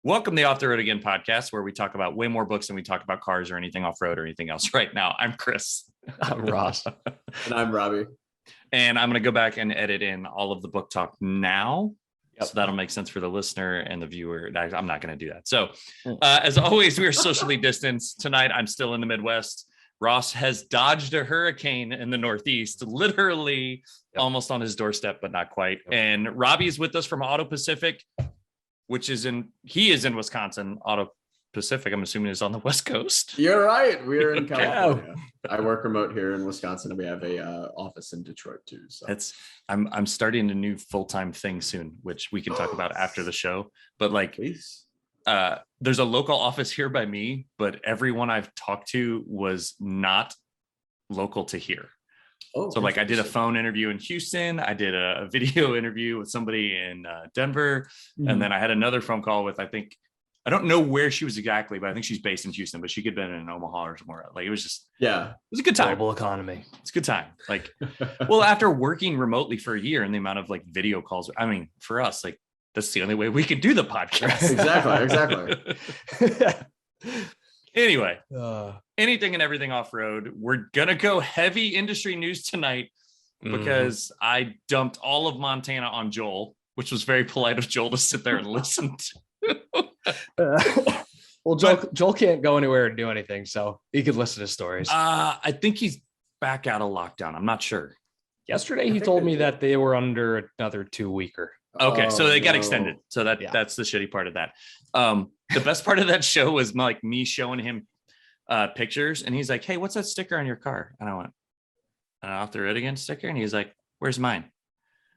Welcome to the Off the Road Again podcast, where we talk about way more books than we talk about cars or anything off-road or anything else right now. I'm Chris. I'm Ross. And I'm Robby. And I'm going to go back and edit in all of the book talk now. Yep. So that'll make sense for the listener and the viewer. I'm not going to do that. So as always, we are socially distanced. Tonight, I'm still in the Midwest. Ross has dodged a hurricane in the Northeast, literally almost on his doorstep, but not quite. And Robby is with us from AutoPacific, which is he is in Wisconsin. AutoPacific, I'm assuming, is on the West Coast. You're right. We're in California. I work remote here in Wisconsin, and we have a office in Detroit too. So I'm starting a new full-time thing soon, which we can talk about after the show. But please. There's a local office here by me, but everyone I've talked to was not local to here. Oh, so I did a phone interview in Houston. I did a video interview with somebody in Denver. Mm-hmm. And then I had another phone call with, I don't know where she was exactly, but I think she's based in Houston, but she could have been in Omaha or somewhere. It was just, it was a good time. Global economy. It's a good time. Well, after working remotely for a year and the amount of video calls, I mean, for us, that's the only way we could do the podcast. Exactly. Anyway, anything and everything off-road. We're going to go heavy industry news tonight because I dumped all of Montana on Joel, which was very polite of Joel to sit there and listen to. Well, Joel can't go anywhere and do anything, so he could listen to stories. I think he's back out of lockdown. I'm not sure. Yesterday, he told me that they were under another 2-weeker. Okay, so they got extended. So that's the shitty part of that. The best part of that show was me showing him pictures, and he's like, "Hey, what's that sticker on your car?" And I went, "Off the Road Again sticker," and he's like, "Where's mine?"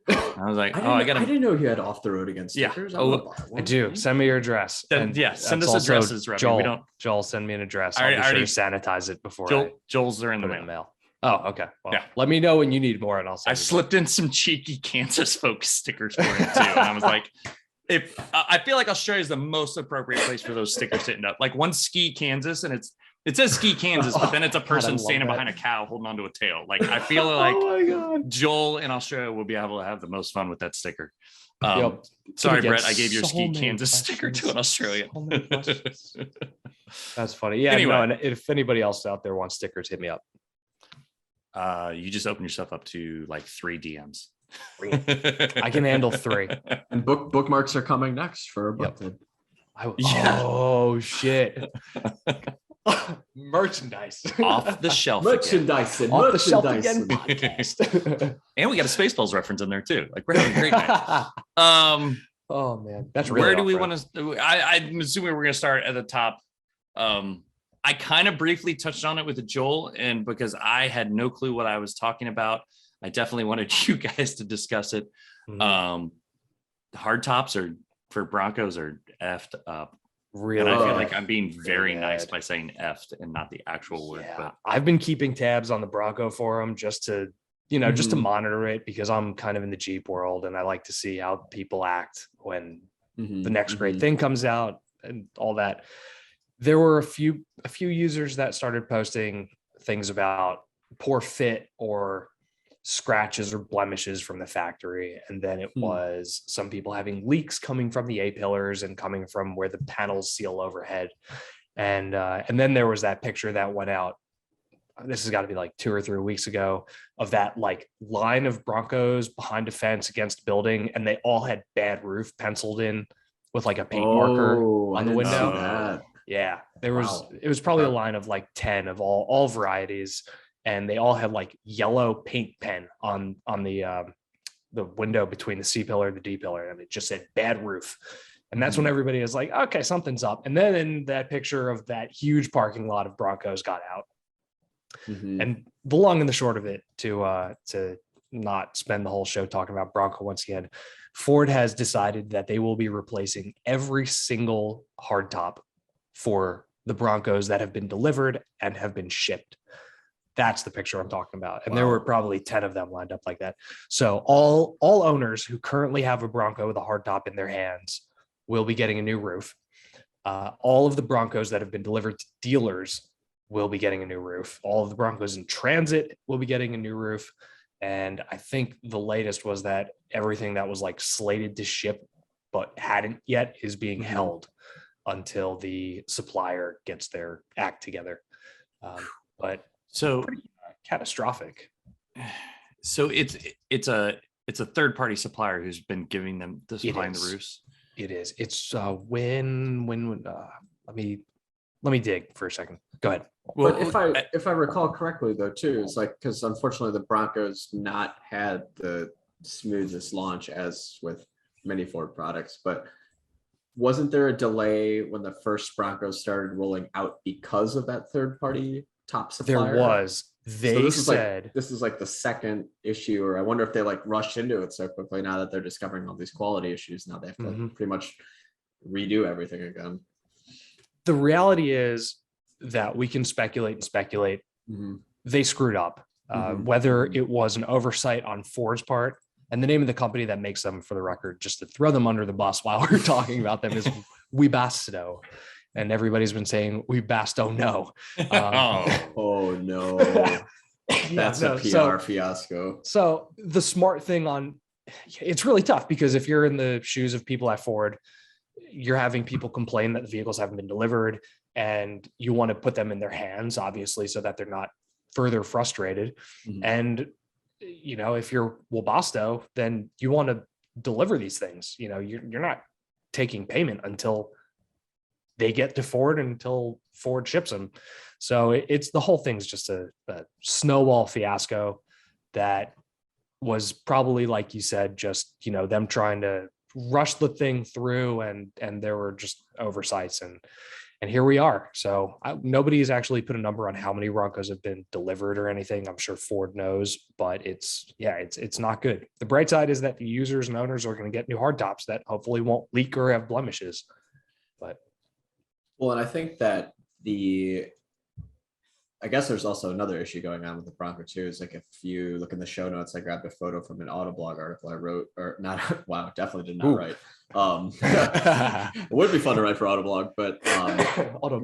And I was like, I didn't know you had Off the Road Again stickers. Yeah. I do. Send me your address. Send us addresses, Robby. Joel, send me an address. I'll be sure to sanitize it before Joel's are in the mail. Oh, okay. Well, let me know when you need more, and I'll send. I slipped in some cheeky Kansas folks stickers for him too, and I was like, I feel like Australia is the most appropriate place for those stickers to end up. One Ski Kansas, and it says Ski Kansas, but then it's a person standing behind a cow holding onto a tail. I feel like Joel in Australia will be able to have the most fun with that sticker. Sorry, Brett, I gave your Ski Kansas sticker to an Australian. That's funny. Yeah. Anyway, and if anybody else out there wants stickers, hit me up. You just open yourself up to 3 DMs. I can handle 3. And bookmarks are coming next for a book. Oh shit. Merchandise off the shelf. Merchandise again. Off the shelf again podcast. And we got a Spaceballs reference in there too. We're having a great night. Oh man, that's really. Where do we want to? I'm assuming we're going to start at the top. I kind of briefly touched on it with Joel, and because I had no clue what I was talking about, I definitely wanted you guys to discuss it. Hard tops for Broncos are effed up. Really? And I feel like I'm being very nice by saying effed and not the actual word. But I've been keeping tabs on the Bronco forum just to monitor it, because I'm kind of in the Jeep world and I like to see how people act when the next great thing comes out and all that. There were a few users that started posting things about poor fit or scratches or blemishes from the factory, and then it was some people having leaks coming from the A-pillars and coming from where the panels seal overhead, and then there was that picture that went out. This has got to be 2 or 3 weeks ago, of that line of Broncos behind a fence against a building, and they all had bad roof penciled in with a paint marker on the window. Yeah, there was. It was probably a line of 10 of all varieties, and they all had yellow paint pen on the window between the C pillar and the D pillar, and it just said bad roof. And that's when everybody is like, okay, something's up. And then in that picture of that huge parking lot of Broncos got out. And the long and the short of it, to not spend the whole show talking about Bronco once again, Ford has decided that they will be replacing every single hardtop for the Broncos that have been delivered and have been shipped. That's the picture I'm talking about. And there were probably 10 of them lined up like that. So all owners who currently have a Bronco with a hardtop in their hands will be getting a new roof. All of the Broncos that have been delivered to dealers will be getting a new roof. All of the Broncos in transit will be getting a new roof. And I think the latest was that everything that was slated to ship but hadn't yet is being held. until the supplier gets their act together. But So pretty catastrophic. So it's a third party supplier who's been giving them the supplying the roofs. It is. It's when let me dig for a second. Go ahead. Well, but if I recall correctly, though, too, it's like, because unfortunately the Bronco's not had the smoothest launch as with many Ford products, but wasn't there a delay when the first Broncos started rolling out because of that third party top supplier? There was. They said this is like the second issue, or I wonder if they like rushed into it so quickly now that they're discovering all these quality issues. Now they have to pretty much redo everything again. The reality is that we can speculate and speculate. They screwed up, whether it was an oversight on Ford's part, and the name of the company that makes them, for the record, just to throw them under the bus while we're talking about them, is Webasto. And everybody's been saying Webasto no. Oh no. That's a PR fiasco. So the smart thing it's really tough, because if you're in the shoes of people at Ford, you're having people complain that the vehicles haven't been delivered, and you want to put them in their hands, obviously, so that they're not further frustrated. And, if you're Webasto, then you want to deliver these things. You're not taking payment until they get to Ford, until Ford ships them. So it's the whole thing's just a snowball fiasco that was probably, like you said, just, them trying to rush the thing through, and there were just oversights, and here we are. So nobody's actually put a number on how many Broncos have been delivered or anything. I'm sure Ford knows, but it's not good. The bright side is that the users and owners are going to get new hardtops that hopefully won't leak or have blemishes. Well, and I think that I guess there's also another issue going on with the Bronco too. Is like, if you look in the show notes, I grabbed a photo from an Autoblog article I wrote, or not. Wow, definitely did not write. It would be fun to write for Autoblog, but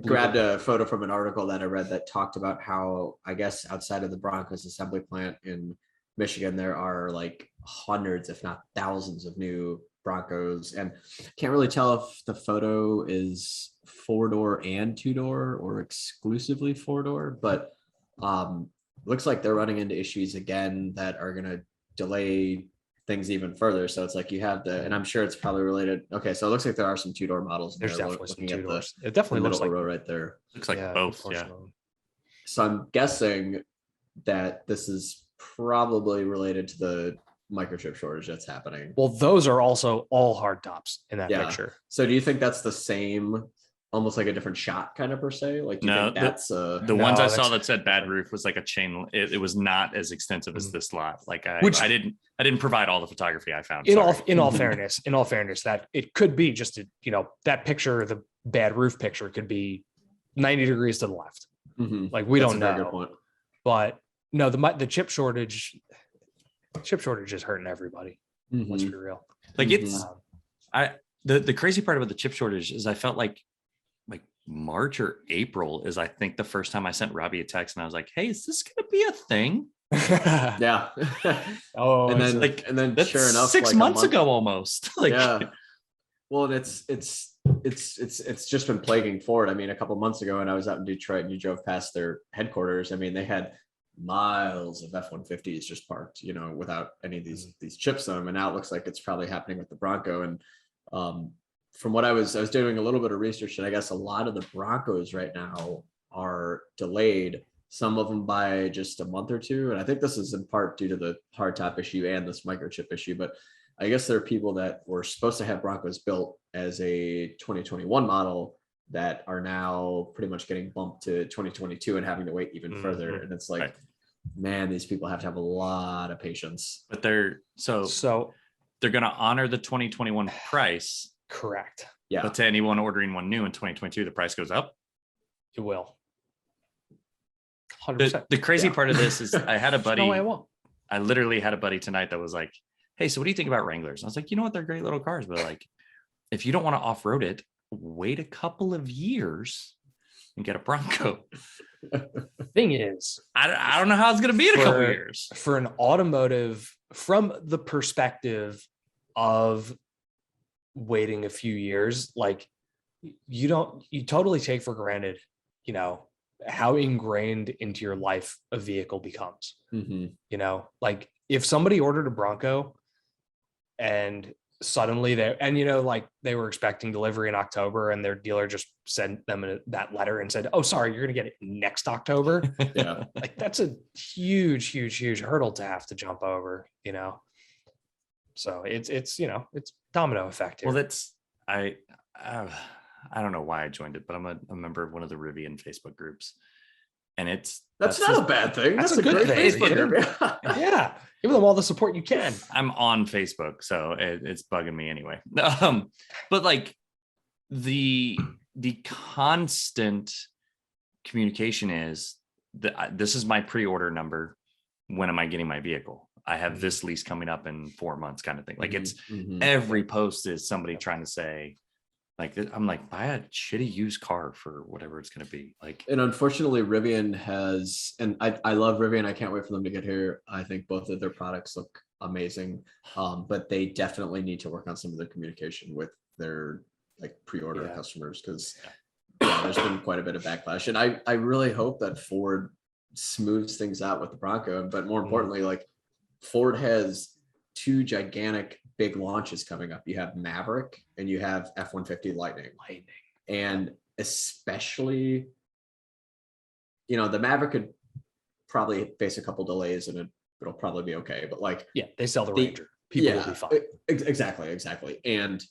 grabbed a photo from an article that I read that talked about how, I guess, outside of the Broncos assembly plant in Michigan, there are like hundreds, if not thousands, of new Broncos, and can't really tell if the photo is 4-door and 2-door or exclusively 4-door, but looks like they're running into issues again that are going to delay things even further. So it's like you have and I'm sure it's probably related. Okay, so it looks like there are some 2-door models. There's definitely some 2-doors. It definitely looks like row right there. Looks like both. Yeah. So I'm guessing that this is probably related to the microchip shortage that's happening. Well, those are also all hardtops in that picture. So do you think that's the same, almost like a different shot kind of per se? Like, do you think that's the ones I saw that said bad roof was like a chain. It was not as extensive as this lot. Like I didn't provide all the photography I found. In all fairness, that it could be just that picture, the bad roof picture, could be 90 degrees to the left. Like we don't know. But no, the chip shortage is hurting everybody. Let's be real. Like the crazy part about the chip shortage is I felt like March or April is, I think, the first time I sent Robby a text and I was like, hey, is this gonna be a thing? Yeah. And then that's sure enough, 6 months ago almost. Well, it's just been plaguing Ford. I mean, a couple months ago when I was out in Detroit and you drove past their headquarters, I mean, they had miles of F-150s just parked, without any of these chips on them. And now it looks like it's probably happening with the Bronco. And from what I was doing a little bit of research, and I guess a lot of the Broncos right now are delayed, some of them by just a month or two. And I think this is in part due to the hardtop issue and this microchip issue. But I guess there are people that were supposed to have Broncos built as a 2021 model that are now pretty much getting bumped to 2022 and having to wait even further. And it's like, man, these people have to have a lot of patience. But they're going to honor the 2021 price. Correct. Yeah. But to anyone ordering one new in 2022, the price goes up. It will. 100%. The crazy part of this is I had a buddy. No way I won't. I literally had a buddy tonight that was like, hey, so what do you think about Wranglers? I was like, you know what? They're great little cars, but like, if you don't want to off-road it, wait a couple of years and get a Bronco. Thing is, I don't know how it's going to be in a couple of years. For an automotive, from the perspective of waiting a few years, like, you totally take for granted, you know, how ingrained into your life a vehicle becomes. You know, like if somebody ordered a Bronco and suddenly and you know, like they were expecting delivery in October and their dealer just sent them that letter and said, oh, sorry, you're gonna get it next October. Yeah. Like that's a huge hurdle to have to jump over, you know. So it's you know, it's domino effect here. Well, that's I don't know why I joined it, but I'm a member of one of the Rivian Facebook groups, and that's not a bad thing. That's That's a good great thing. Facebook group. Yeah, give them all the support you can. I'm on Facebook, so it's bugging me anyway. But like the constant communication is that this is my pre-order number. When am I getting my vehicle? I have this lease coming up in 4 months, kind of thing. Like it's every post is somebody trying to say, like, I'm like, buy a shitty used car for whatever it's going to be. Like, and unfortunately, Rivian has, and I love Rivian. I can't wait for them to get here. I think both of their products look amazing, but they definitely need to work on some of their communication with their like pre-order customers, because there's been quite a bit of backlash. And I really hope that Ford smooths things out with the Bronco, but more importantly, like Ford has two gigantic big launches coming up. You have Maverick and you have F-150 Lightning. And especially, you know, the Maverick could probably face a couple delays and it'll probably be okay. But like, they sell the Ranger. People will be fine. Exactly. And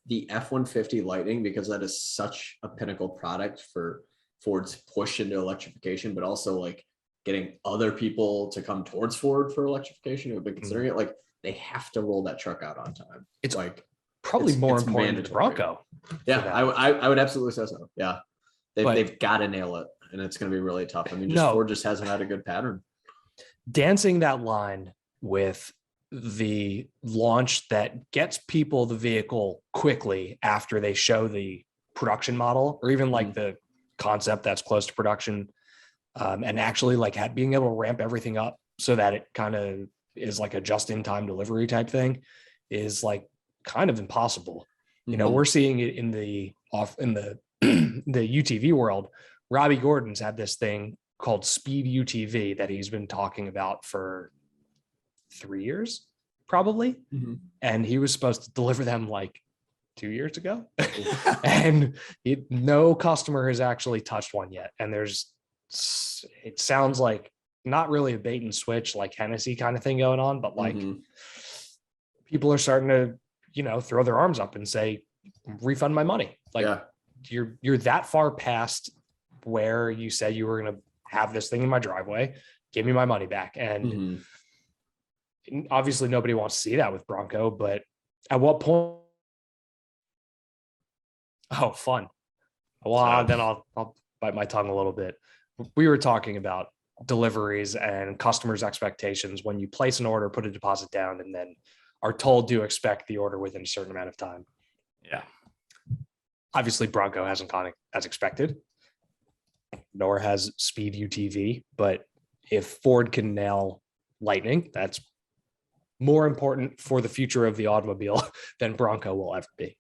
the F-150 Lightning, because that is such a pinnacle product for Ford's push into electrification, but also like getting other people to come towards Ford for electrification who have been considering it, like they have to roll that truck out on time. It's like probably more it's important than the Bronco. Yeah, I would absolutely say so. Yeah, they've got to nail it, and it's going to be really tough. I mean, Ford just hasn't had a good pattern. Dancing that line with the launch that gets people the vehicle quickly after they show the production model, or even like the concept that's close to production, and actually like being able to ramp everything up so that it kind of is like a just-in-time delivery type thing, is like kind of impossible. You know, we're seeing it in the the UTV world. Robby Gordon's had this thing called Speed UTV that he's been talking about for 3 years, probably. And he was supposed to deliver them like 2 years ago. And no customer has actually touched one yet. And it sounds like not really a bait and switch, like Hennessy kind of thing going on, but like people are starting to, you know, throw their arms up and say, refund my money. Like you're that far past where you said you were going to have this thing in my driveway, give me my money back. And obviously nobody wants to see that with Bronco, but at what point? Oh, fun. Well, then I'll bite my tongue a little bit. We were talking about deliveries and customers' expectations when you place an order, put a deposit down, and then are told to expect the order within a certain amount of time. Yeah. Obviously, Bronco hasn't gone as expected, nor has Speed UTV. But if Ford can nail Lightning, that's more important for the future of the automobile than Bronco will ever be.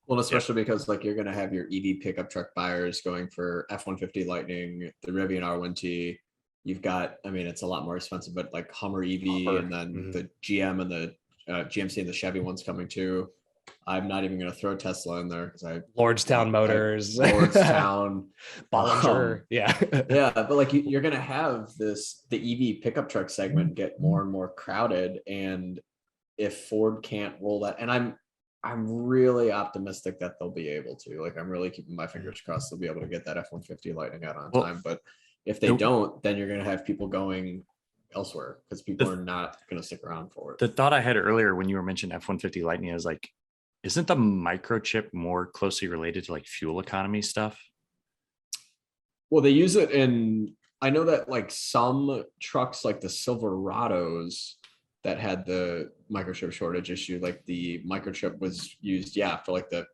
Well, especially because like you're going to have your EV pickup truck buyers going for F-150 Lightning, the Rivian R1T. You've got, I mean, it's a lot more expensive, but like Hummer EV, and then the GM and the GMC and the Chevy ones coming too. I'm not even going to throw Tesla in there because Lordstown Motors, Lordstown, Bollinger, yeah, but like you're going to have the EV pickup truck segment get more and more crowded, and if Ford can't roll that, and I'm really optimistic that they'll be able to. Like, I'm really keeping my fingers crossed they'll be able to get that F-150 Lightning out on time. But if they don't, then you're going to have people going elsewhere because people are not going to stick around for it. The thought I had earlier when you were mentioning F-150 Lightning is like, isn't the microchip more closely related to like fuel economy stuff? Well, they use it in, I know that like some trucks, like the Silverados that had the microchip shortage issue, like the microchip was used, for like the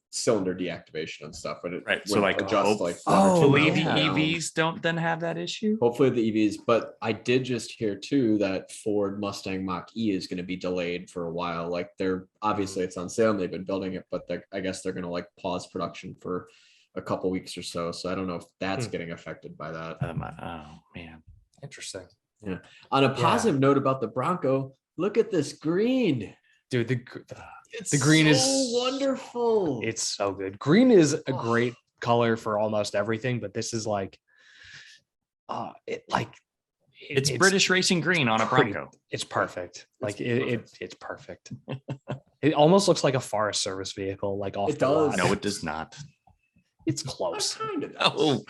cylinder deactivation and stuff. And it Right. would So like, adjust like hopefully the down. EVs don't then have that issue. Hopefully the EVs, but I did just hear too that Ford Mustang Mach-E is going to be delayed for a while. Like they're obviously it's on sale and they've been building it, but I guess they're going to like pause production for a couple weeks or so. So I don't know if that's getting affected by that. Oh man, Interesting. Yeah. On a positive note about the Bronco, look at this green. Dude, the It's green so is wonderful. It's so good. Green is a great color for almost everything, but this is like it's British racing green on a Bronco. It's perfect. Like it's perfect. It almost looks like a Forest Service vehicle, like off It the does. lot. No, it does not. It's close. Kind of. Oh,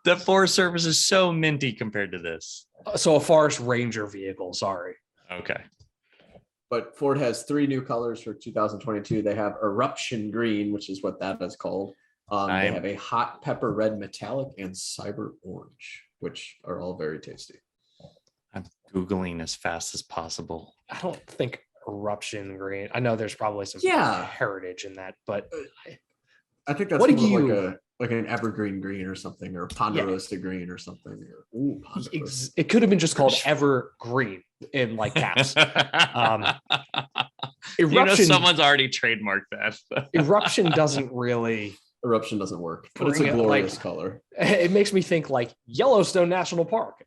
the Forest Service is so minty compared to this. So a Forest Ranger vehicle, sorry. Okay. But Ford has 3 new colors for 2022. They have Eruption Green, which is what that is called. They have a Hot Pepper Red Metallic and Cyber Orange, which are all very tasty. I'm Googling as fast as possible. I don't think Eruption Green. I know there's probably some heritage in that, but I think that's like an evergreen green or something, or ponderosa green or something. It could have been just called Evergreen in like caps. Eruption, someone's already trademarked that. Eruption doesn't really. Eruption doesn't work, but it's a glorious color. It makes me think like Yellowstone National Park.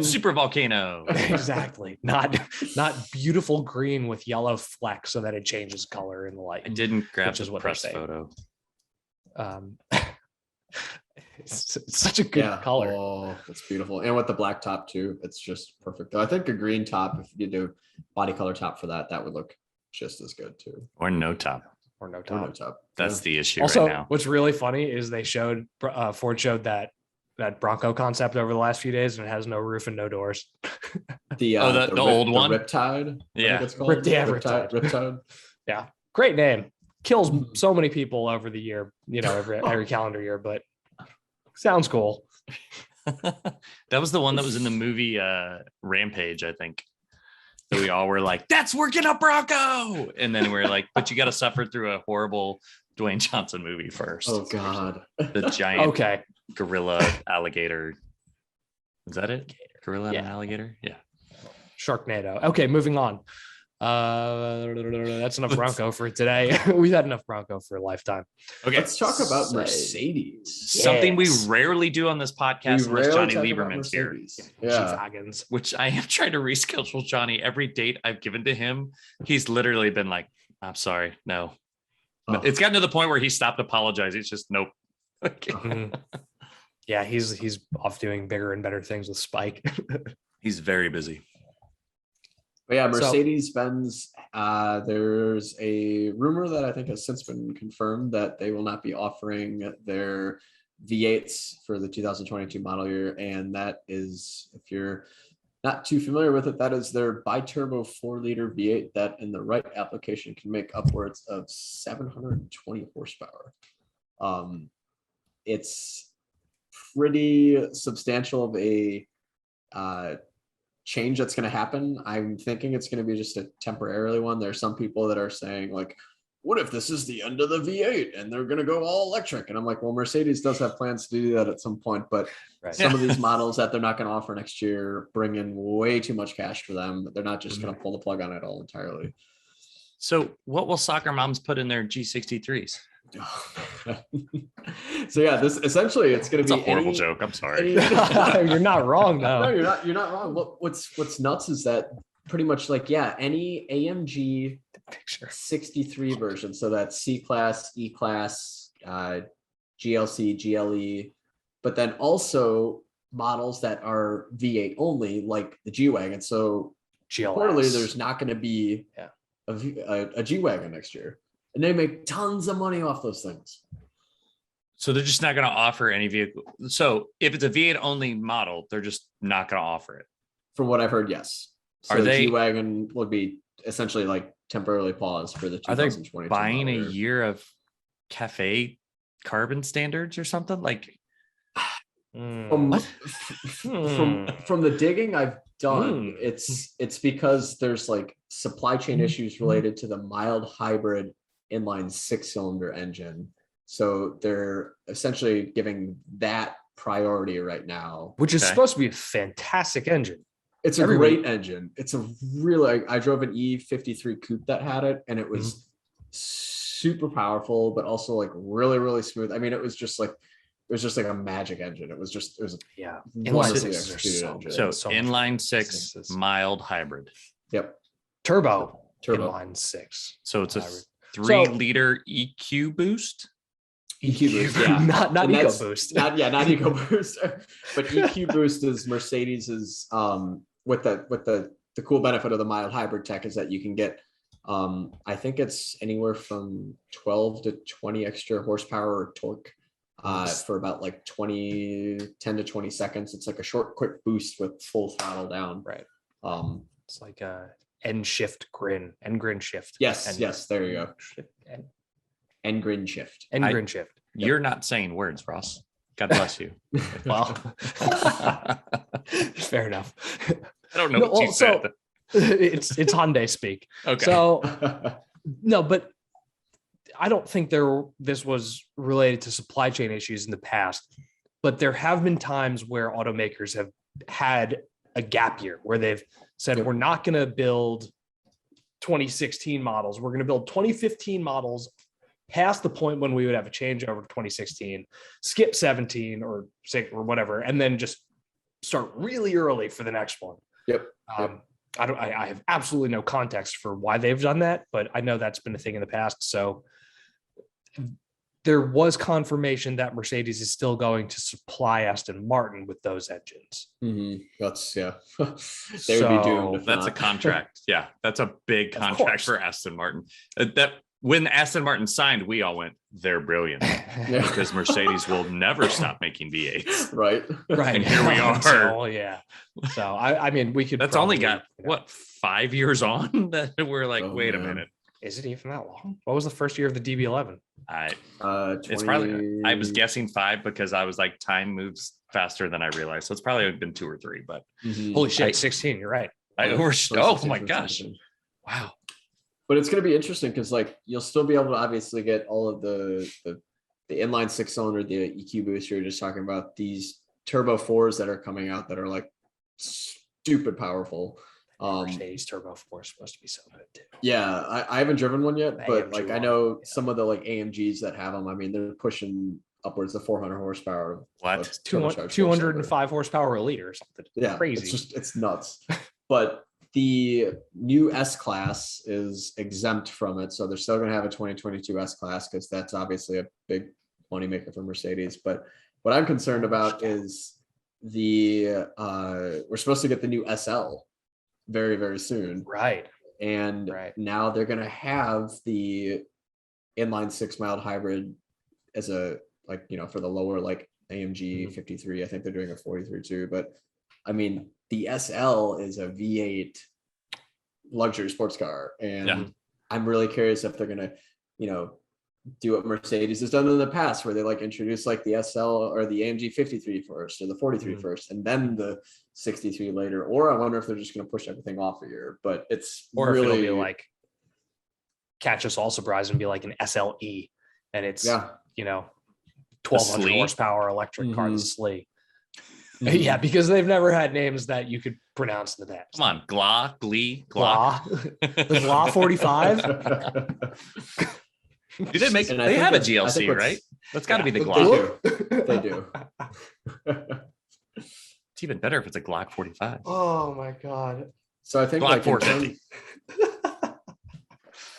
Super volcano. Exactly. Not beautiful green with yellow flecks so that it changes color in the light. I didn't grab the press photo. It's such a good color. Oh, it's beautiful. And with the black top too, it's just perfect. I think a green top, if you do body color top for that would look just as good too. Or no top. Or no top. That's the issue also, right now. What's really funny is they showed Ford showed that Bronco concept over the last few days, and it has no roof and no doors. The old one, Riptide. Yeah, it's called. Riptide. Yeah, great name. Kills so many people over the year, every calendar year, but sounds cool. That was the one that was in the movie Rampage, I think. So we all were like, "That's working a Bronco," and then we're like, "But you got to suffer through a horrible Dwayne Johnson movie first." Oh God, the giant gorilla alligator. Is that it? Gorilla and alligator? Yeah. Sharknado. Okay, moving on. That's enough Bronco for today. We've had enough Bronco for a lifetime. Okay, let's talk about Mercedes. Something we rarely do on this podcast unless Johnny Lieberman's here. G-Wagons. Which I am trying to reschedule Johnny. Every date I've given to him, he's literally been like, "I'm sorry, no." It's gotten to the point where he stopped apologizing. It's just nope. Yeah, he's off doing bigger and better things with Spike. He's very busy. But yeah, Mercedes-Benz, there's a rumor that I think has since been confirmed that they will not be offering their V8s for the 2022 model year. And that is, if you're not too familiar with it, that is their bi-turbo 4-liter V8 that in the right application can make upwards of 720 horsepower. It's pretty substantial of a change that's going to happen. I'm thinking it's going to be just a temporarily one. There's some people that are saying like, what if this is the end of the V8 and they're going to go all electric? And I'm like, well, Mercedes does have plans to do that at some point, but some of these models that they're not going to offer next year bring in way too much cash for them. They're not just going to pull the plug on it all entirely. So what will soccer moms put in their G63s? So yeah, this essentially it's going to be a horrible joke. I'm sorry. You're not wrong though. No, you're not wrong. What's nuts is that pretty much like any AMG 63 version, so that's C-Class, E-Class, GLC, GLE, but then also models that are V8 only, like the G-Wagon. So clearly there's not going to be a G-Wagon next year. And they make tons of money off those things. So they're just not going to offer any vehicle. So if it's a V8 only model, they're just not going to offer it. From what I've heard, yes. So the G-Wagon would be essentially like temporarily paused for the 2022. Are they buying a year of cafe carbon standards or something? Like from the digging I've done, it's because there's like supply chain issues related to the mild hybrid inline 6-cylinder engine. So they're essentially giving that priority right now, which is supposed to be a fantastic engine. It's a great engine. It's a really, I drove an E53 coupe that had it, and it was super powerful, but also like really, really smooth. I mean, it was just like a magic engine. It was inline sixes are so inline 6 mild hybrid. Yep. Turbo. Inline 6. So it's a 3-liter EQ boost. EQ boost, yeah, not EcoBoost. Not EcoBoost, but EQ boost is Mercedes's with the cool benefit of the mild hybrid tech is that you can get I think it's anywhere from 12 to 20 extra horsepower or torque for about like 10 to 20 seconds. It's like a short, quick boost with full throttle down. Right. It's like a end grin shift. Yes, there you go. End grin shift. You're not saying words, Ross. God bless you. Well, fair enough. I don't know what you said. It's Hyundai speak. Okay. So no, but I don't think this was related to supply chain issues in the past, but there have been times where automakers have had a gap year where they've said, we're not going to build 2016 models. We're going to build 2015 models past the point when we would have a changeover to 2016, skip 17 or 6 or whatever, and then just start really early for the next one. Yep. I have absolutely no context for why they've done that, but I know that's been a thing in the past. So there was confirmation that Mercedes is still going to supply Aston Martin with those engines. Mm-hmm. That's they So, would be doomed. If That's not. a contract. Yeah, that's a big contract for Aston Martin. That when Aston Martin signed, we all went, they're brilliant because Mercedes will never stop making V8s. Right. And here we are. So, yeah. So I mean, we could. That's only got what 5 years on that we're like, wait a minute. Is it even that long? What was the first year of the DB11? It's probably. I was guessing 5 because I was like, time moves faster than I realized. So it's probably been 2 or 3. But holy shit, 16. You're right. Oh my gosh! Wow. But it's going to be interesting because like you'll still be able to obviously get all of the inline 6-cylinder, the EQ boost you're just talking about, these turbo 4s that are coming out that are like stupid powerful. Mercedes turbo 4 is supposed to be so good too. Yeah, I haven't driven one yet, but like I know some of the like AMGs that have them. I mean, they're pushing upwards of 400 horsepower. What? 205 horsepower a liter or something. Yeah, crazy. It's nuts. But the new S class is exempt from it, so they're still going to have a 2022 S class because that's obviously a big moneymaker for Mercedes. But what I'm concerned about is we're supposed to get the new SL very, very soon. Right. And now they're going to have the inline 6 mild hybrid as a, like, you know, for the lower, like AMG 53. I think they're doing a 43 too. But I mean, the SL is a V8 luxury sports car. And I'm really curious if they're going to, you know, do what Mercedes has done in the past, where they like introduce like the SL or the AMG 53 first or the 43 first, and then the 63 later. Or I wonder if they're just going to push everything off a year. But it's or really, if it'll be like catch us all surprised and be like an SLE, and it's you know 1200 horsepower electric car, the SLE. Yeah, because they've never had names that you could pronounce in the past. Come on, Gla, Glee, Gla, the Gla 45. Did they make? They have a GLC, right? That's got to be the Glock. They do. It's even better if it's a Glock 45. Oh my god! So I think Glock like 450.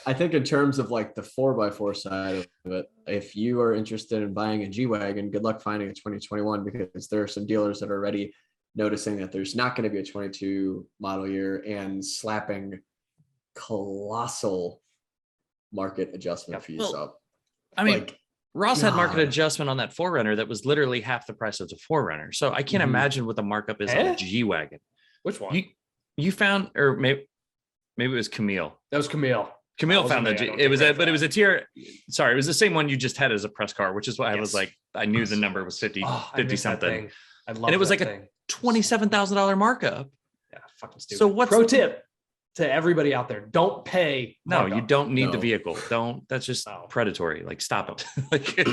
I think in terms of like the 4x4 side of it, if you are interested in buying a G-Wagon, good luck finding a 2021, because there are some dealers that are already noticing that there's not going to be a 22 model year and slapping colossal market adjustment fees up. I mean, like, Ross had market adjustment on that 4Runner that was literally half the price of the 4Runner. So I can't imagine what the markup is on a G-Wagon. Which one? You found, or maybe it was Camille. That was Camille. Camille found that it was it was a tier. Sorry, it was the same one you just had as a press car, which is why I was like, I knew the number was 50 something. I love and it was like thing. a $27,000 markup. Yeah, fucking stupid. So what's pro tip? to everybody out there, don't pay. No, markup. you don't need the No. vehicle. That's just predatory. Like, stop it. Like,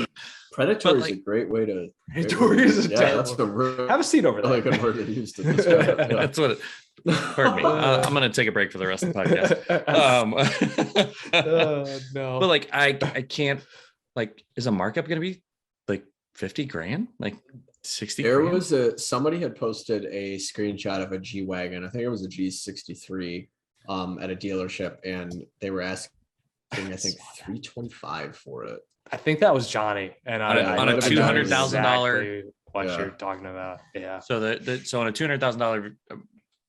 Predatory is like- a great way to. Predatory is a that's terrible- a really Have a seat over there. good word to use to describe it. Yeah. that's what it, pardon me. I'm going to take a break for the rest of the podcast. No. But like, I can't, like, is a markup going to be like 50 grand? Like 60 There grand? was somebody had posted a screenshot of a G Wagon. I think it was a G63 at a dealership, and they were asking, I think, 325 for it. I think that was Johnny, and On a might have been $200,000 exactly what Yeah. you're talking about. Yeah. So so on a $200,000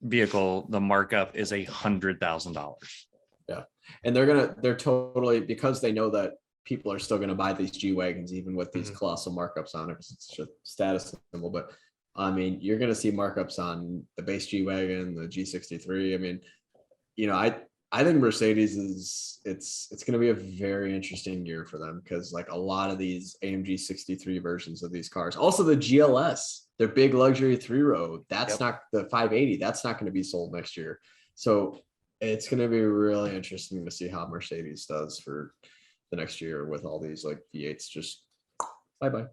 vehicle, the markup is $100,000. And they're totally, because they know that people are still going to buy these G Wagons, even with these colossal markups on it, because it's just a status symbol. But I mean, you're going to see markups on the base G Wagon, the G63. I mean, I think Mercedes it's going to be a very interesting year for them, because like a lot of these AMG 63 versions of these cars, also the GLS, their big luxury 3-row, that's not the 580. That's not going to be sold next year. So it's going to be really interesting to see how Mercedes does for the next year with all these like V8s. Just bye-bye.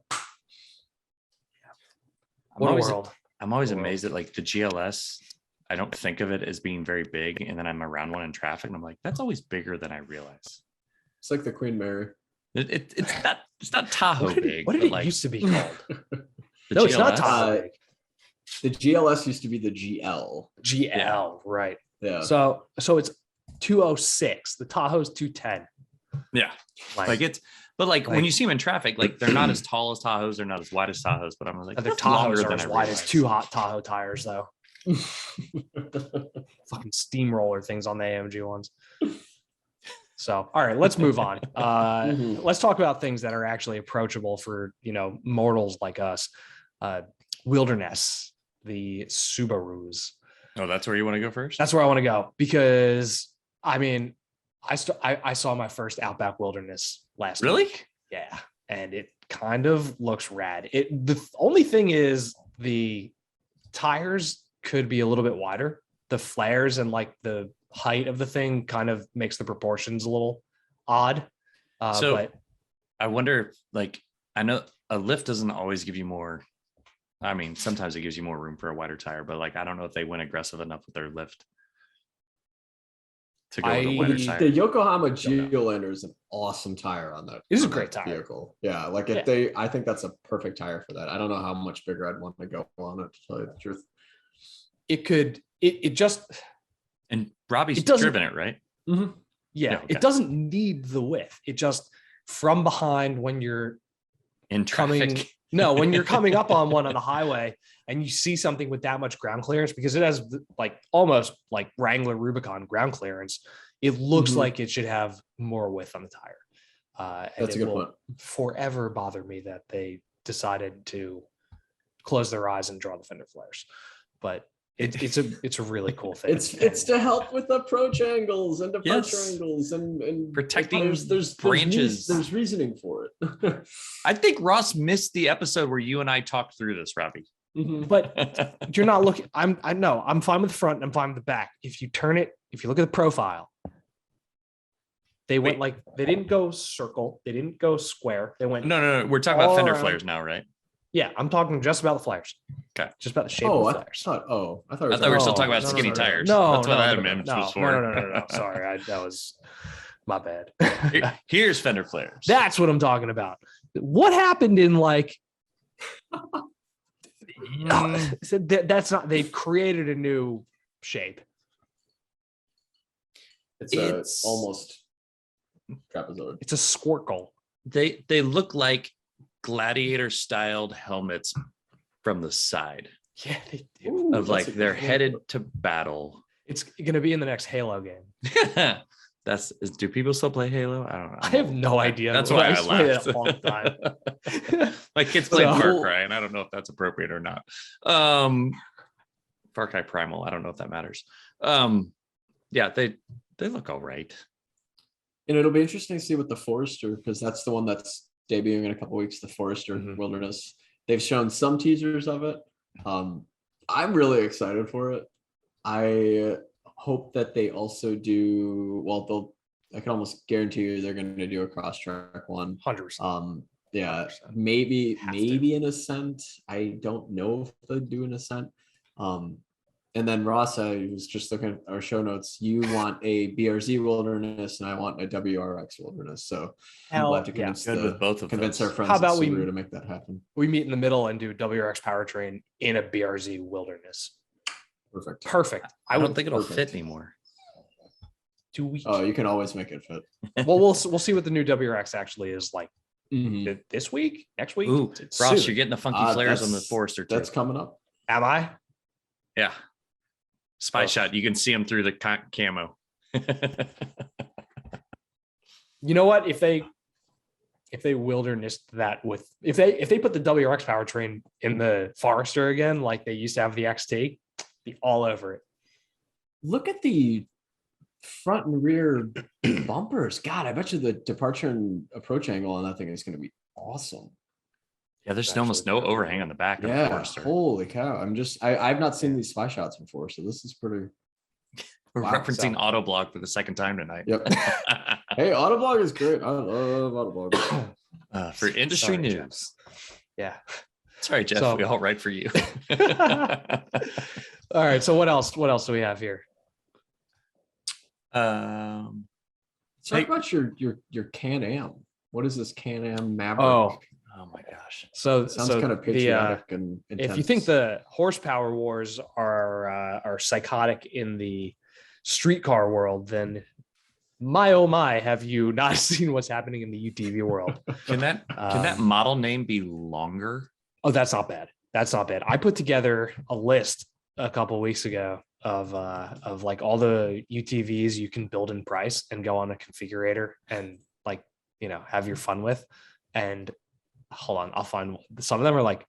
What a world. I'm always amazed at like the GLS. I don't think of it as being very big, and then I'm around one in traffic, and I'm like, that's always bigger than I realize. It's like the Queen Mary. It's not Tahoe big. What did but it like used to be called? the No, it's not GLS. Tahoe. The GLS used to be the GL. GL, right? Yeah. So it's 206. The Tahoe's 210. Yeah, like it's. But like when like- you see them in traffic, like they're not as tall as Tahoes, they're not as wide as Tahoes, but I'm like, Their that's Tahoes longer are than as I wide as realized. two hot Tahoe tires, though. Fucking steamroller things on the AMG ones. So, all right, let's move on. Let's talk about things that are actually approachable for, mortals like us. Wilderness, the Subarus. Oh, that's where you want to go first? That's where I want to go, because I mean, I saw my first Outback Wilderness last Really? week. Yeah, and it kind of looks rad. The only thing is the tires could be a little bit wider. The flares and like the height of the thing kind of makes the proportions a little odd. But I wonder if, like, I know a lift doesn't always give you more. I mean, sometimes it gives you more room for a wider tire, but like, I don't know if they went aggressive enough with their lift to go with a wider tire. The Yokohama Geolander is an awesome tire on that. It is a on great that tire. vehicle. Yeah, like I think that's a perfect tire for that. I don't know how much bigger I'd want to go on it, to tell you the truth. It just And Robbie's It doesn't- driven it, right? yeah, Yeah, okay. it doesn't need the width. It just from behind when you're In traffic. when you're coming up on one on the highway and you see something with that much ground clearance, because it has like almost like Wrangler Rubicon ground clearance, it looks like it should have more width on the tire. And That's a it good will point. forever bother me that they decided to close their eyes and draw the fender flares, but it's a really cool thing. It's to help with approach angles and departure Yes. angles and Protecting there's branches. There's reasoning for it. I think Ross missed the episode where you and I talked through this, Robbie. But you're not looking. I'm fine with the front and I'm fine with the back. If you look at the profile, they went they didn't go circle, they didn't go square. They went No. We're talking about all fender around. flares now, right? Yeah, I'm talking just about the flares. Okay. Just about the shape Oh, of the I flares. thought. I thought. I thought we were still talking about No, skinny no. tires. No, That's what no, that no, image no, was for. no. Sorry, that was my bad. Here's fender flares. That's what I'm talking about. What happened in like? So that's not. They've created a new shape. It's almost trapezoid. It's a squircle. They look like gladiator styled helmets from the side Yeah, they do. Ooh, of that's like a they're good headed one. to battle. It's going to be in the next Halo game. Do people still play Halo? I don't know. I have no idea. That's why I played it laughed. a long time. My kids play So- Far Cry, and I don't know if that's appropriate or not. Far Cry Primal. I don't know if that matters. Yeah, they look all right. And it'll be interesting to see what the Forester, because that's the one that's debuting in a couple weeks. The Forester Mhm. Wilderness. They've shown some teasers of it. I'm really excited for it. I hope that they also do, well, I can almost guarantee you they're going to do a cross-track one. 100%. Yeah, 100%. maybe an Ascent. I don't know if they'll do an Ascent. And then Ross, I was just looking at our show notes. You want a BRZ Wilderness, and I want a WRX Wilderness. So we'll have to convince our friends How about at Subaru to make that happen. We meet in the middle and do WRX powertrain in a BRZ Wilderness. Perfect. I don't think it'll fit anymore. 2 weeks. Oh, you can always make it fit. Well, we'll see what the new WRX actually is like. This week, next week. Ooh, Ross, you're getting the funky flares on the Forester too. That's coming up. Am I? Yeah. Spy shot. You can see them through the camo. You know what? If they wilderness that with if they put the WRX powertrain in the Forester again, like they used to have the XT, be all over it. Look at the front and rear bumpers. God, I bet you the departure and approach angle on that thing is going to be awesome. Yeah, there's almost no overhang on the back of the Forester. Holy cow. I've not seen these spy shots before, so this is pretty. We're referencing Autoblog for the second time tonight. Yep. Hey, Autoblog is great. I love Autoblog. For industry news. Jeff. Yeah. Sorry, Jeff. So, we all write for you. All right. So what else? What else do we have here? Talk about your Can-Am. What is this Can-Am Maverick? Oh my gosh. So it sounds kind of patriotic and intense. If you think the horsepower wars are psychotic in the streetcar world, then my oh my, have you not seen what's happening in the UTV world? Can that model name be longer? Oh, that's not bad. That's not bad. I put together a list a couple of weeks ago of like all the UTVs you can build in price and go on a configurator and like, have your fun with. And hold on, I'll find some of them are like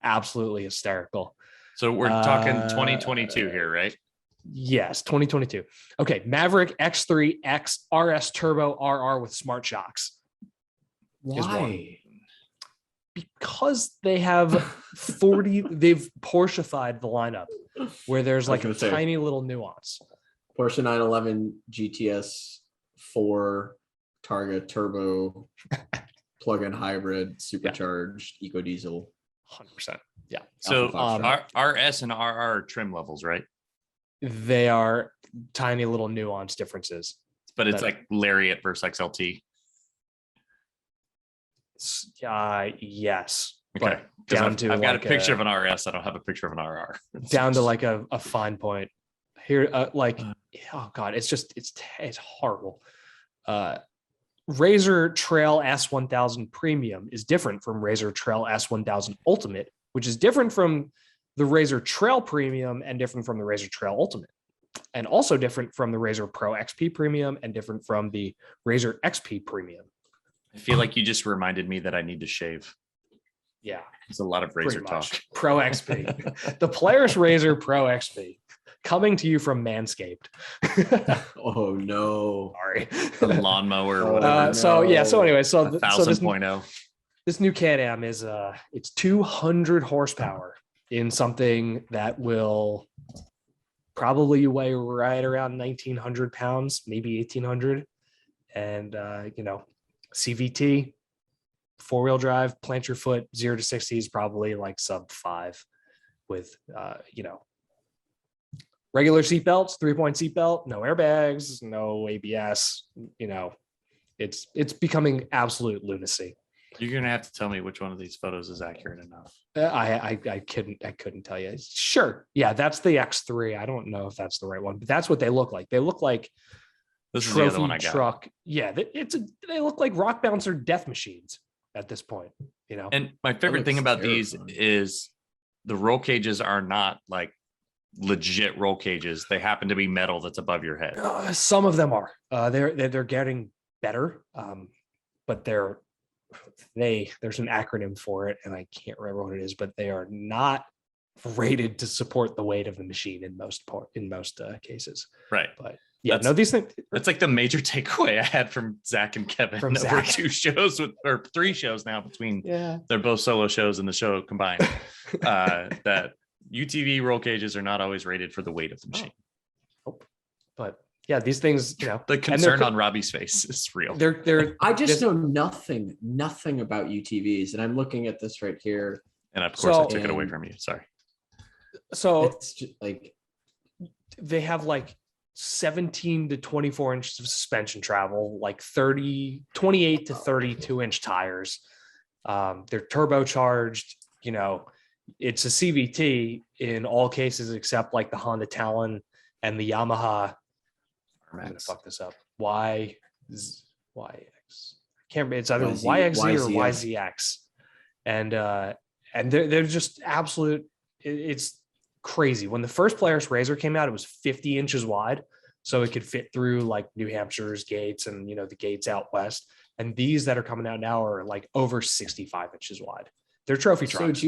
absolutely hysterical. So we're talking 2022 here, right? Yes, 2022. Okay, Maverick X3 X RS Turbo RR with smart shocks. Why? Because they have they've Porsche-fied the lineup where there's like a tiny little nuance. Porsche 911 GTS 4 Targa Turbo plug-in hybrid supercharged eco diesel. 100%. Yeah. So RS and RR trim levels, right? They are tiny little nuance differences. But it's like Lariat versus XLT. Yes. Okay. Down to I've got a picture of an RS. I don't have a picture of an RR. Down to like a fine point here. Oh God, it's horrible. Razor Trail S1000 Premium is different from Razor Trail S1000 Ultimate, which is different from the Razor Trail Premium and different from the Razor Trail Ultimate, and also different from the Razor Pro XP Premium and different from the Razor XP Premium. I feel like you just reminded me that I need to shave. Yeah. There's a lot of Razor talk. Pro XP. The Polaris Razor Pro XP. Coming to you from Manscaped. Oh no! Sorry, the lawnmower or whatever. So anyway, this 1,000.0. This new Can-Am is it's 200 horsepower in something that will probably weigh right around 1,900 pounds, maybe 1,800, and CVT, 4-wheel drive, plant your foot, 0 to 60 is probably like sub 5 with regular seatbelts, 3-point seatbelt, no airbags, no ABS. It's becoming absolute lunacy. You're gonna have to tell me which one of these photos is accurate enough. I couldn't tell you. Sure, yeah, that's the X3. I don't know if that's the right one, but that's what they look like. They look like this is the other one I got. Truck. Yeah, they look like rock bouncer death machines at this point. And my favorite thing about these is the roll cages are not like legit roll cages. They happen to be metal that's above your head. Some of them are. They're getting better, but there's an acronym for it, and I can't remember what it is. But they are not rated to support the weight of the machine in most cases. Right. But yeah, these things. That's like the major takeaway I had from Zach and Kevin over Zach. 2 shows or 3 shows now between. Yeah. They're both solo shows and the show combined. That UTV roll cages are not always rated for the weight of the machine. Oh. yeah, these things, you know, The concern on Robbie's face is real. I just know nothing about UTVs, and I'm looking at this right here. And of course, I took it away from you. Sorry. So it's just like they have like 17 to 24 inches of suspension travel, like 28 to 32 inch tires. They're turbocharged, you know, it's a CVT in all cases except like the Honda Talon and the Yamaha. I'm gonna fuck this up. YX. I can't remember. It's either YXZ or YZX. And they're just absolute. It's crazy. When the first Polaris RZR came out, it was 50 inches wide, so it could fit through like New Hampshire's gates and, you know, the gates out west. And these that are coming out now are like over 65 inches wide. They're trophy trucks. So do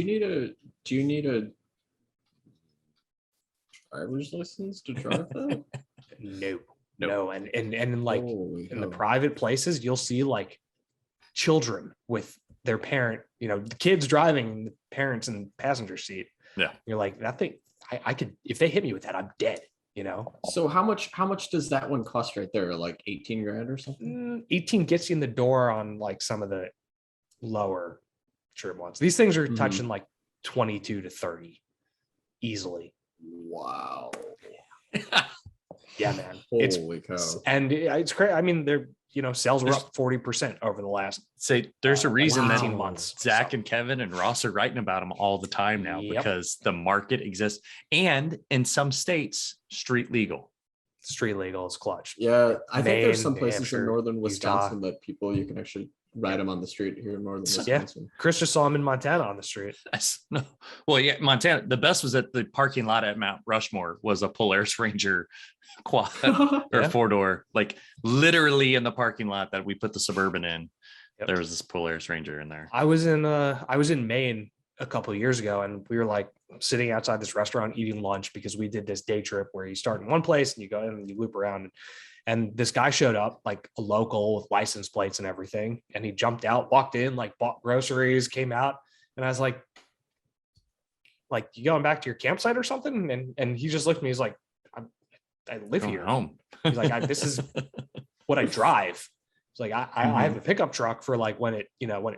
you need a driver's license to drive that? No. And like in the private places, you'll see like children with their parent, you know, the kids driving, the parents in the passenger seat. Yeah. You're like, that thing, I could, if they hit me with that, I'm dead, you know? So how much does that one cost right there? Like 18 grand or something? 18 gets you in the door on like some of the lower trim ones. These things are touching like 22 to 30 easily. Wow. Yeah, man. Holy cow. And it's crazy. I mean, they're, you know, sales were up 40% over the last there's a reason that 18 months. Zach and Kevin and Ross are writing about them all the time now because the market exists, and in some states, street legal. Street legal is clutch. Yeah, I think there's some places Hampshire, in northern Wisconsin Utah. that you can actually ride them on the street here in northern Wisconsin. Yeah, Chris just saw him in Montana on the street. Well, yeah, Montana. The best was at the parking lot at Mount Rushmore was a Polaris Ranger quad or four-door, like literally in the parking lot that we put the Suburban in. Yep. There was this Polaris Ranger in there. I was in Maine a couple of years ago, and we were like sitting outside this restaurant eating lunch because we did this day trip where you start in one place and you go in and you loop around. And this guy showed up, like a local with license plates and everything. And he jumped out, walked in, like bought groceries, came out. And I was like, you going back to your campsite or something? And he just looked at me. He's like, I live here. Home. He's like, this is what I drive. It's like, I have a pickup truck for like when it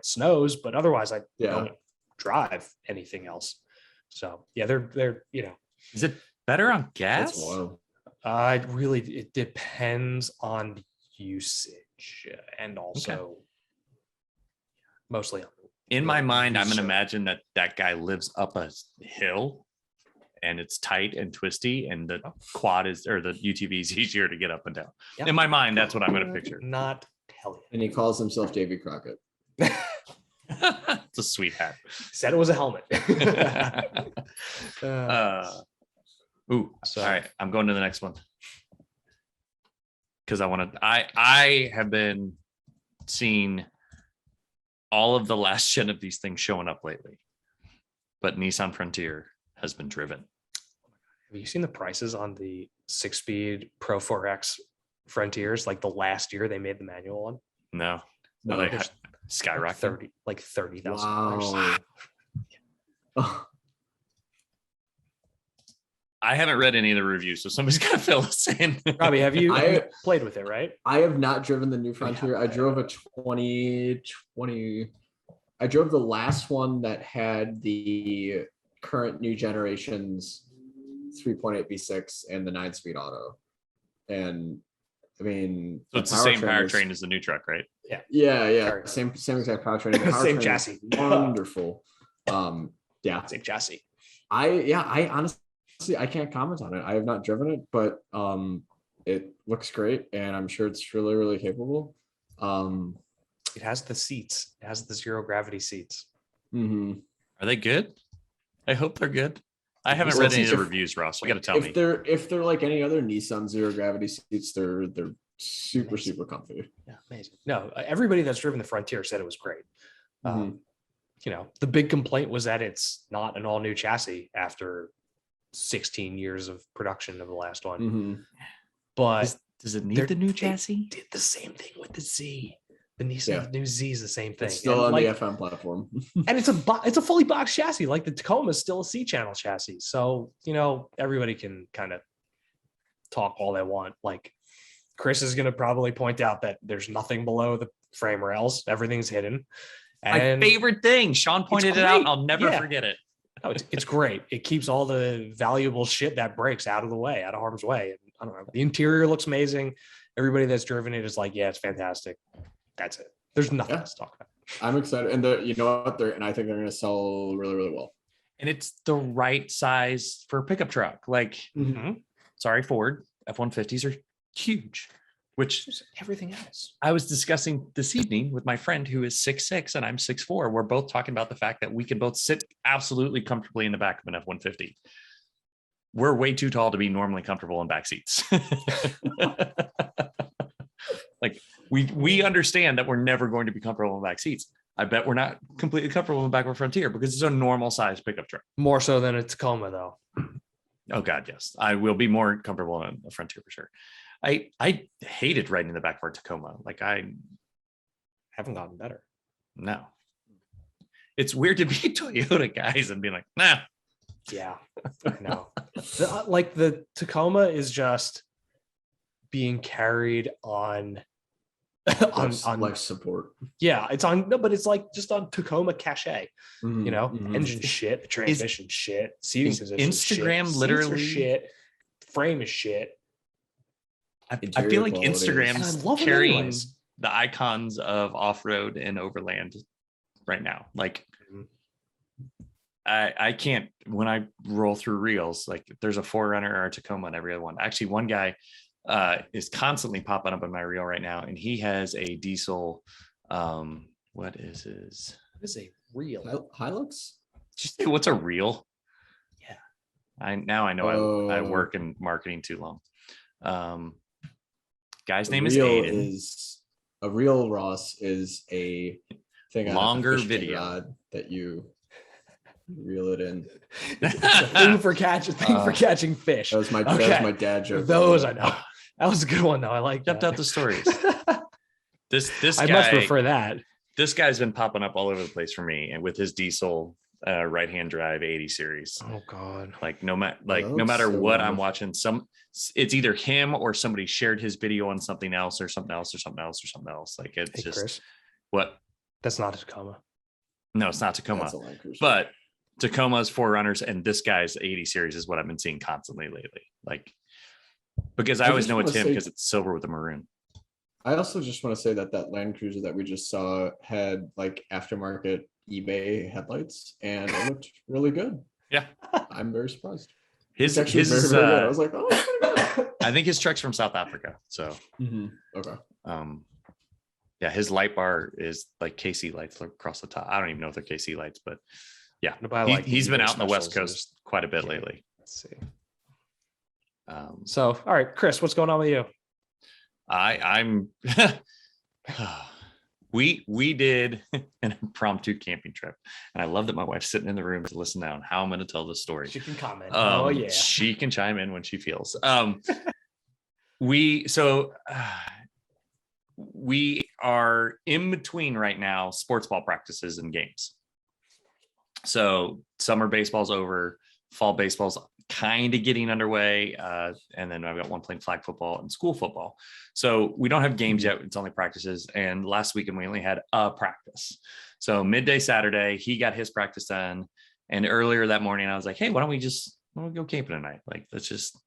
snows, but otherwise I don't drive anything else. So yeah, they're, you know. Is it better on gas? That's wild. It depends on usage and also mostly on. In my mind, I'm gonna imagine that guy lives up a hill and it's tight and twisty, and the quad or the UTV is easier to get up and down. Yep. In my mind, that's what I'm gonna picture. Not tell you. And he calls himself Davy Crockett. It's a sweet hat. Said it was a helmet. All right, I'm going to the next one because I have been seeing all of the last gen of these things showing up lately, but Nissan Frontier has been driven. Have you seen the prices on the 6-speed Pro 4X Frontiers? Like the last year they made the manual one. No, like skyrocket, like $30,000. Wow. I haven't read any of the reviews, so somebody's got to fill us in. Robbie, have you played with it, right? I have not driven the new Frontier. I drove a 2020. I drove the last one that had the current new generation's 3.8 V6 and the 9-speed auto. And I mean, so it's the same powertrain as the new truck, right? Yeah. Same exact powertrain. Same chassis. Wonderful. Same chassis. I honestly, I can't comment on it. I have not driven it, but it looks great, and I'm sure it's really, really capable. It has the seats. It has the zero gravity seats. Mm-hmm. Are they good? I hope they're good. I haven't read any of the reviews, Ross. You got to tell me. If they're like any other Nissan zero gravity seats, they're super comfy. Yeah, amazing. No, everybody that's driven the Frontier said it was great. You know, the big complaint was that it's not an all new chassis after 16 years of production of the last one. Mm-hmm. But does it need the new chassis? Did the same thing with the Z. The Nissan new Z is the same thing. It's still on the FM platform. And it's a fully boxed chassis. Like the Tacoma is still a C-channel chassis. So, you know, everybody can kind of talk all they want. Like Chris is going to probably point out that there's nothing below the frame rails. Everything's hidden. My And favorite thing. Sean pointed it out. I'll never forget it. no, it's great. It keeps all the valuable shit that breaks out of the way, out of harm's way. And I don't know. The interior looks amazing. Everybody that's driven it is like, yeah, it's fantastic. That's it. There's nothing else to talk about. I'm excited. And you know what? And I think they're going to sell really, really well. And it's the right size for a pickup truck. Like, sorry, Ford F-150s are huge, which everything else. I was discussing this evening with my friend who is 6'6" and I'm 6'4". We're both talking about the fact that we can both sit absolutely comfortably in the back of an F-150. We're way too tall to be normally comfortable in back seats. Like we understand that we're never going to be comfortable in back seats. I bet we're not completely comfortable in the back of a Frontier because it's a normal size pickup truck. More so than a Tacoma, though. Oh God, yes. I will be more comfortable in a Frontier for sure. I hated riding in the back of our Tacoma. Like I haven't gotten better. No. It's weird to be Toyota guys and being like, nah. Yeah, I know. The Tacoma is just being carried on life support. Yeah, it's on. No, but it's like just on Tacoma cachet. You know, engine shit, the transmission shit, seating position. Instagram shit, literally shit. Frame is shit. I feel like Instagram's carrying the icons of off-road and overland right now. Like I can't, when I roll through reels, like there's a 4Runner or a Tacoma on every other one. Actually, one guy is constantly popping up in my reel right now, and he has a diesel. What is a reel? Hilux? Did you say what's a reel? Yeah. I know I work in marketing too long. Guy's name is Aiden. A reel, Ross, is a thing longer video rod that you reel it in. It's a thing for catching fish. That was my dad joke. Those I know. That was a good one though. I like kept out the stories. This guy, I much prefer that. This guy's been popping up all over the place for me, and with his diesel right-hand drive 80 series. Oh God! Like no matter what I'm watching, it's either him or somebody shared his video on something else or something else or something else or something else. Like it's just Chris, what? That's not a Tacoma. No, it's not Tacoma. But Tacoma's 4Runners and this guy's 80 series is what I've been seeing constantly lately. Like because I always know it's him because it's silver with the maroon. I also just want to say that Land Cruiser that we just saw had like aftermarket eBay headlights and it looked really good. Yeah. I'm very surprised. His very good. I was like, oh, I think his truck's from South Africa. So okay. Yeah, his light bar is like KC lights across the top. I don't even know if they're KC lights, but yeah, he's been out in the West Coast quite a bit lately. Let's see. So, all right, Chris, what's going on with you? I'm we did an impromptu camping trip, and I love that my wife's sitting in the room to listen down how I'm going to tell this story. She can comment. She can chime in when she feels. We are in between right now sports ball practices and games. So summer baseball's over, fall baseball's kind of getting underway, and then I've got one playing flag football and school football. So we don't have games yet, it's only practices. And last weekend we only had a practice. So midday Saturday he got his practice done, and earlier that morning I was like, hey, why don't we go camping tonight? Like let's just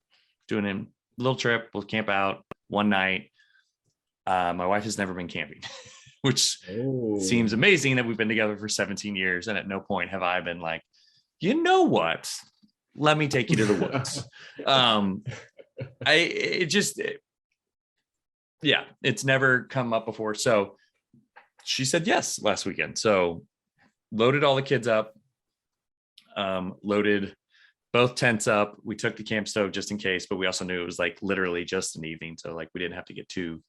do a little trip, we'll camp out one night. My wife has never been camping, which seems amazing that we've been together for 17 years and at no point have I been like, you know what, let me take you to the woods. It's never come up before. So she said yes last weekend. So loaded all the kids up, loaded both tents up. We took the camp stove just in case, but we also knew it was like literally just an evening. So like we didn't have to get too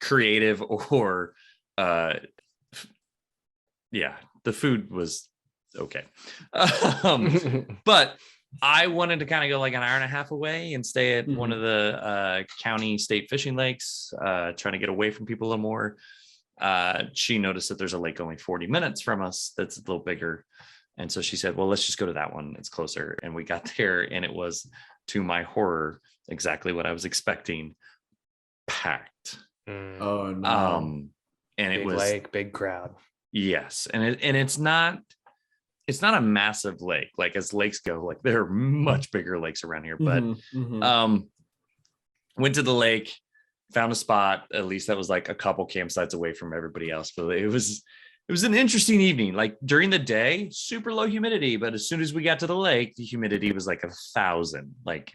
creative or the food was okay. But I wanted to kind of go like an hour and a half away and stay at one of the county state fishing lakes, trying to get away from people a little more. She noticed that there's a lake only 40 minutes from us that's a little bigger. And so she said, well, let's just go to that one. It's closer. And we got there and it was, to my horror, exactly what I was expecting, packed. Oh no. And Big it was lake, big crowd. yes, and it's not a massive lake. Like as lakes go, like there are much bigger lakes around here, but went to the lake, found a spot, at least that was like a couple campsites away from everybody else. But it was an interesting evening. Like during the day, super low humidity, but as soon as we got to the lake, the humidity was like 1,000. Like,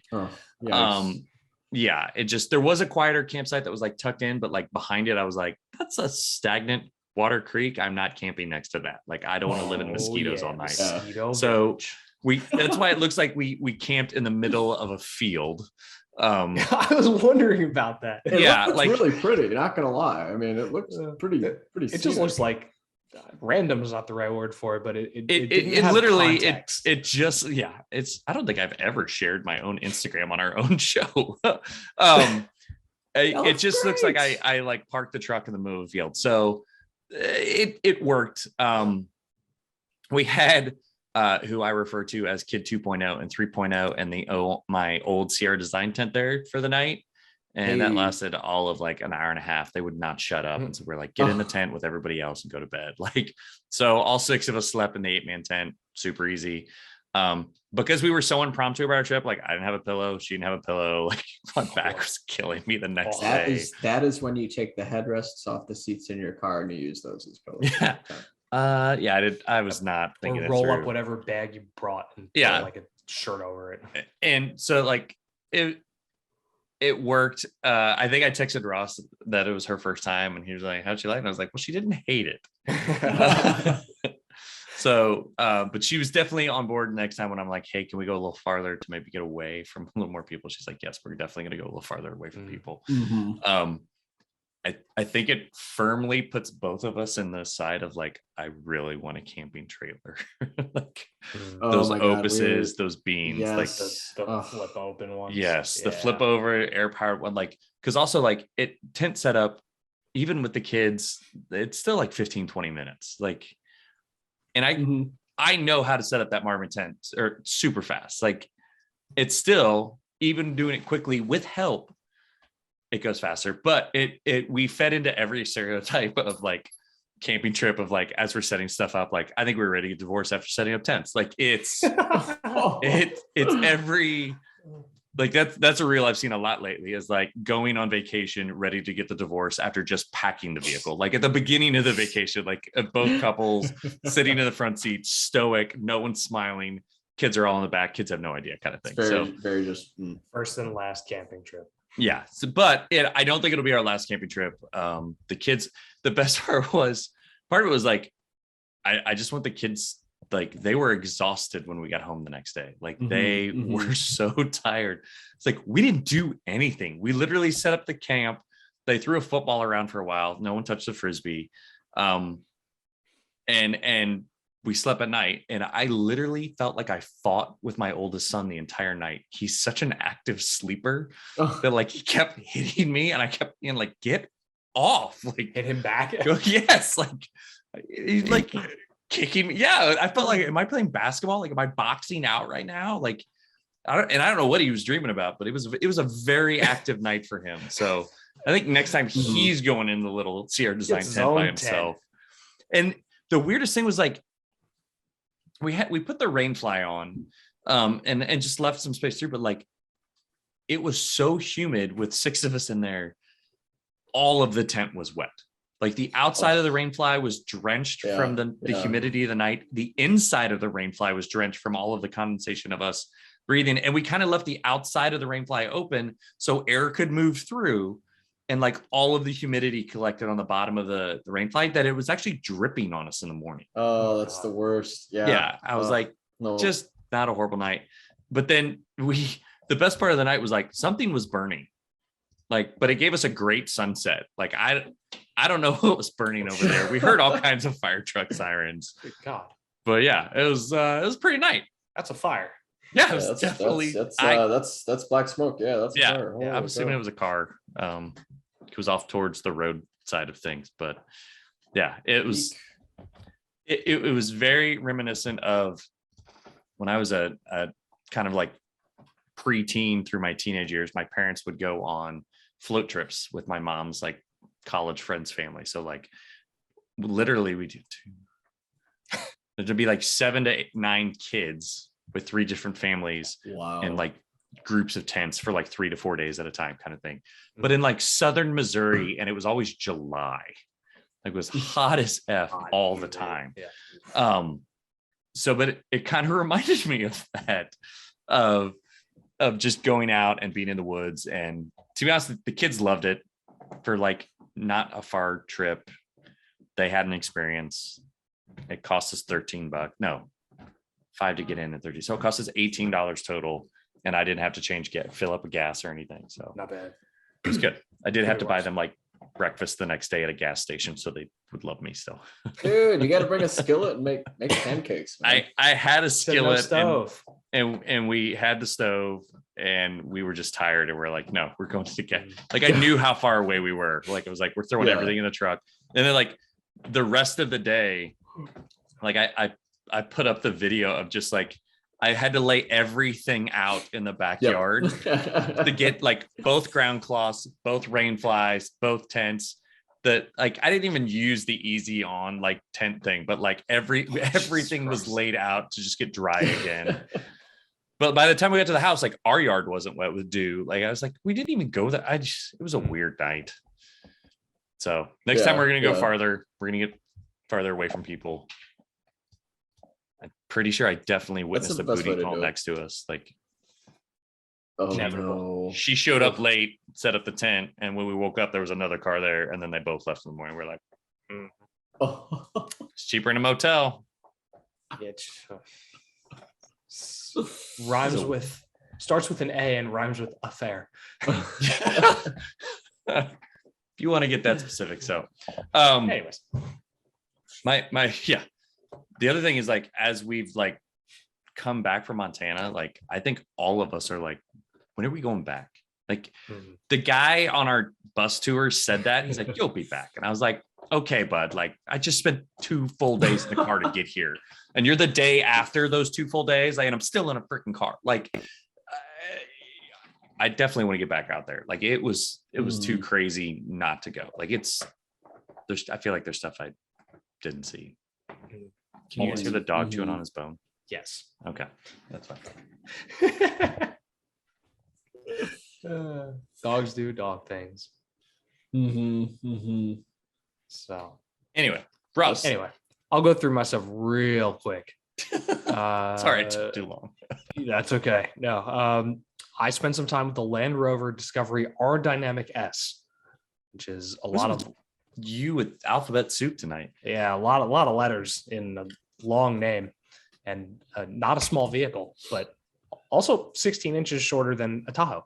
yeah, it just, there was a quieter campsite that was like tucked in, but like behind it, I was like, that's a stagnant water creek. I'm not camping next to that. Like, I don't want to live in the mosquitoes all night. So that's why it looks like we camped in the middle of a field. I was wondering about that. It looks like really pretty, not gonna lie. I mean, it looks pretty it just looks like random is not the right word for it, but it literally context. it just it's I don't think I've ever shared my own Instagram on our own show. It just looks like I like parked the truck in the middle of the field, so it worked. We had who I refer to as Kid 2.0 and 3.0 and my old Sierra Design tent there for the night. And that lasted all of like an hour and a half. They would not shut up. And so we're like, get in the tent with everybody else and go to bed. Like, so all 6 of us slept in the 8-man tent, super easy. Because we were so impromptu about our trip, like I didn't have a pillow, she didn't have a pillow, like my back was killing me the next day. That is when you take the headrests off the seats in your car and you use those as pillows. Yeah. Yeah, I was not thinking. Or roll up whatever bag you brought and put like a shirt over it. And so like it worked. I think I texted Ross that it was her first time, and he was like, "How'd she like it?" And I was like, "Well, she didn't hate it." So, but she was definitely on board next time when I'm like, "Hey, can we go a little farther to maybe get away from a little more people?" She's like, "Yes, we're definitely going to go a little farther away from people." I think it firmly puts both of us in the side of like, I really want a camping trailer. Like those Opuses, those beans, like the flip open ones. Yes, the flip over air powered one, like, because also like it tent setup, even with the kids, it's still like 15-20 minutes. Like, and I know how to set up that Marvin tent or super fast. Like it's still, even doing it quickly with help, it goes faster. But we fed into every stereotype of like camping trip of like, as we're setting stuff up, like I think we were ready to get divorced after setting up tents. Like it's every, like that's a reel I've seen a lot lately, is like going on vacation ready to get the divorce after just packing the vehicle. Like at the beginning of the vacation, like both couples sitting in the front seat, stoic, no one's smiling, kids are all in the back, kids have no idea, kind of thing. Very just first and last camping trip. Yeah. So, but I don't think it'll be our last camping trip. The kids, the best part of it was like, I just want the kids, like they were exhausted when we got home the next day. Like they were so tired. It's like, we didn't do anything. We literally set up the camp. They threw a football around for a while. No one touched the Frisbee. And we slept at night, and I literally felt like I fought with my oldest son the entire night. He's such an active sleeper that like he kept hitting me, and I kept being like, get off, like hit him back. Yes, like he's like kicking me. Yeah, I felt like, am I playing basketball? Like, am I boxing out right now? Like, I don't know what he was dreaming about, but it was a very active night for him. So I think next time he's going in the little Sierra Design tent by himself. And the weirdest thing was like, we put the rain fly on and just left some space through, but like it was so humid with 6 of us in there, all of the tent was wet. Like the outside of the rain fly was drenched from the humidity of the night. The inside of the rain fly was drenched from all of the condensation of us breathing. And we kind of left the outside of the rain fly open so air could move through, and like all of the humidity collected on the bottom of the rain fly, that it was actually dripping on us in the morning. Oh, that's the worst. Yeah. I was like, just not a horrible night. But then the best part of the night was like something was burning, like, but it gave us a great sunset. Like I don't know what was burning over there. We heard all kinds of fire truck sirens. Good God. But yeah, it was pretty nice. That's a fire. Yeah, it was definitely. That's black smoke. Yeah, that's a fire. Yeah, I'm assuming it was a car. It was off towards the road side of things, but yeah, it was very reminiscent of when I was a kind of like preteen through my teenage years. My parents would go on float trips with my mom's like college friends family. So like literally we do there'd be like 7 to 9 kids with 3 different families. Wow. And like groups of tents for like 3 to 4 days at a time kind of thing. But in like southern Missouri, and it was always July, like it was hot as F all the time. Yeah. So but it kind of reminded me of that, of just going out and being in the woods. And to be honest, the kids loved it. For like not a far trip, they had an experience. It cost us $13. No, $5 to get in and 30. So it cost us $18 total. And I didn't have to fill up a gas or anything. So Not bad. it was good. I did have to buy them like breakfast the next day at a gas station, so they would love me still. Dude, you got to bring a skillet and make pancakes. Man. I had a skillet stove. and we had the stove, and we were just tired, and we're like, no, we're going to get, like, I knew how far away we were. Like, it was like, we're throwing everything in the truck. And then like the rest of the day, like I put up the video of just like, I had to lay everything out in the backyard to get like both ground cloths, both rain flies, both tents. That like I didn't even use the easy on like tent thing, but like everything was laid out to just get dry again. But by the time we got to the house, like our yard wasn't wet with dew. Like I was like, we didn't even go there. It was a weird night. So next time we're gonna go farther. We're gonna get farther away from people. I'm pretty sure I definitely witnessed a booty call next to us. Like, no. She showed up late, set up the tent, and when we woke up, there was another car there, and then they both left in the morning. We're like, it's cheaper in a motel. Starts with an A and rhymes with affair. If you want to get that specific. So, anyways, the other thing is like, as we've like come back from Montana, like I think all of us are like, when are we going back? Like the guy on our bus tour said that. He's like, you'll be back. And I was like, okay, bud, like I just spent 2 full days in the car to get here. And you're the day after those 2 full days. Like, and I'm still in a freaking car. Like I definitely want to get back out there. Like it was too crazy not to go. Like I feel like there's stuff I didn't see. Can you guys hear the dog chewing on his bone? Yes. Okay. That's fine. Dogs do dog things. So anyway, Ross. Anyway, I'll go through my stuff real quick. Sorry, it took too long. That's okay. No, I spent some time with the Land Rover Discovery R Dynamic S, which is a lot of you with alphabet soup tonight. Yeah, a lot of letters in a long name, and not a small vehicle, but also 16 inches shorter than a Tahoe.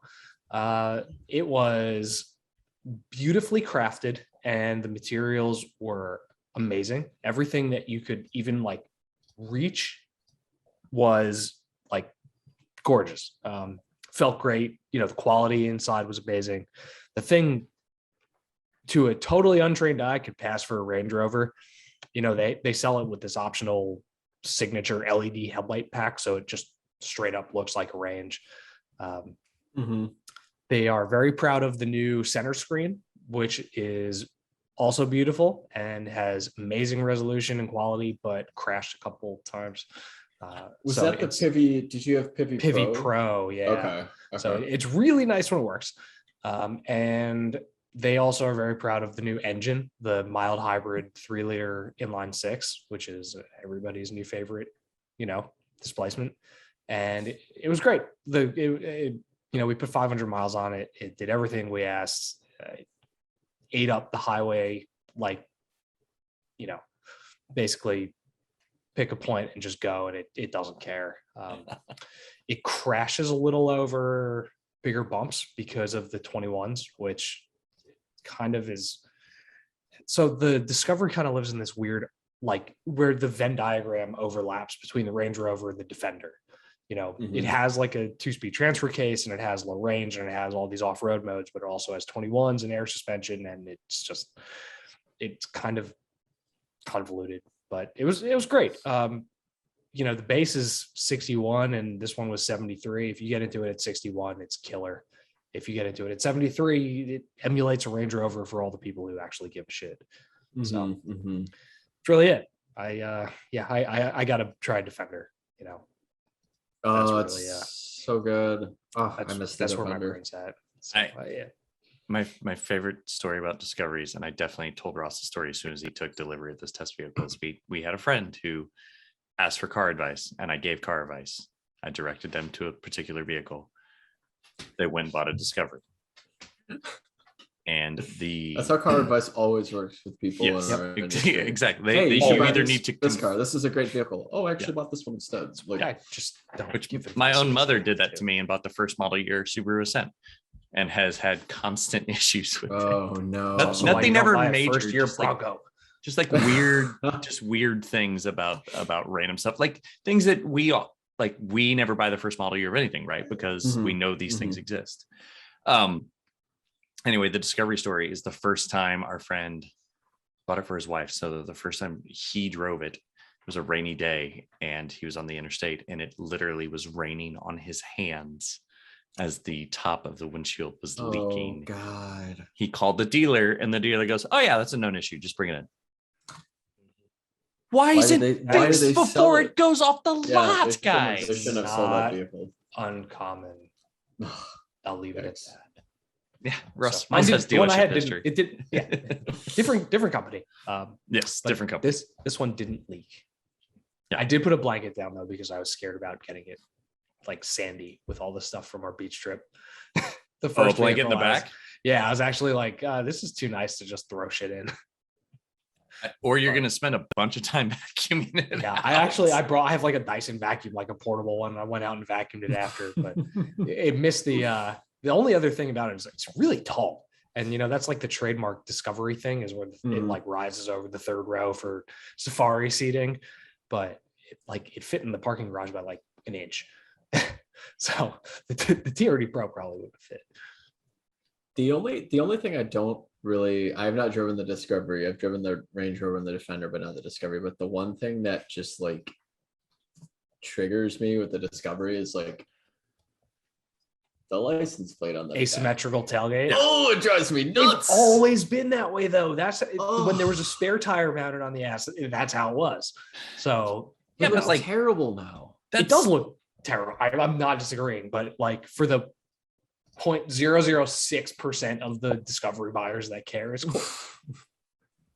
It was beautifully crafted, and the materials were amazing. Everything that you could even like reach was like gorgeous. Felt great. You know, the quality inside was amazing. The thing, to a totally untrained eye, could pass for a Range Rover. You know, they sell it with this optional signature LED headlight pack, so it just straight up looks like a Range. They are very proud of the new center screen, which is also beautiful and has amazing resolution and quality, but crashed a couple times. Was that the Pivi? Did you have Pivi Pro? Yeah. Okay. So it's really nice when it works. And they also are very proud of the new engine, the mild hybrid 3-liter inline 6, which is everybody's new favorite, displacement. And it was great. We put 500 miles on it. It did everything we asked. Ate up the highway, basically pick a point and just go, and it doesn't care. It crashes a little over bigger bumps because of the 21s, which kind of is. So the Discovery kind of lives in this weird, where the Venn diagram overlaps between the Range Rover and the Defender. It has like a 2-speed transfer case, and it has low range, and it has all these off-road modes, but it also has 21s and air suspension, and it's kind of convoluted, but it was great. The base is 61 and this one was 73. If you get into it at 61, it's killer. if you get into it. At 73, it emulates a Range Rover for all the people who actually give a shit. So it's really it. I gotta try Defender, you know. Oh, that's really, so good. Oh, I miss that's where my brain's at. So, My favorite story about Discoveries, and I definitely told Ross the story as soon as he took delivery of this test vehicle. We had a friend who asked for car advice, and I gave car advice. I directed them to a particular vehicle. They went and bought a Discovery. And that's how car advice always works with people. Yes, exactly. Hey, you either need to this car. This is a great vehicle. Oh, I actually bought this one instead. Like, I just don't. My own mother did that to me and bought the first model year Subaru Ascent, and has had constant issues with it. Oh no! Nothing ever major. First year Bronco. Just like weird things about random stuff, like things that we never buy the first model year of anything, right? Because we know these things exist. Anyway, the Discovery story is the first time our friend bought it for his wife. So the first time he drove it, it was a rainy day and he was on the interstate, and it literally was raining on his hands as the top of the windshield was leaking. Oh God. He called the dealer, and the dealer goes, "Oh yeah, that's a known issue. Just bring it in." Why is it fixed before it goes off the lot, guys? They shouldn't have sold that vehicle. Uncommon. I'll leave it at that. Yeah, Russ. Mine has dealership history. It did. Yeah, different company. Yes, different company. This one didn't leak. Yeah. I did put a blanket down though because I was scared about getting it like sandy with all the stuff from our beach trip. The first blanket in the back. I was actually like, this is too nice to just throw shit in. Or you're gonna spend a bunch of time vacuuming it. Yeah, I have like a Dyson vacuum, like a portable one. And I went out and vacuumed it after, but it missed the only other thing about it is it's really tall. And you know, that's like the trademark Discovery thing, is when it like rises over the third row for safari seating, but it fit in the parking garage by like an inch. So the TRD Pro probably would fit. The only thing I have not driven the Discovery. I've driven the Range Rover and the Defender, but not the Discovery. But the one thing that just like triggers me with the Discovery is like the license plate on the asymmetrical tailgate. Oh, it drives me nuts. It's always been that way though. When there was a spare tire mounted on the ass, that's how it was. So yeah, but it's like terrible now. It does look terrible. I'm not disagreeing, but like for the 0.006% of the Discovery buyers that care is cool.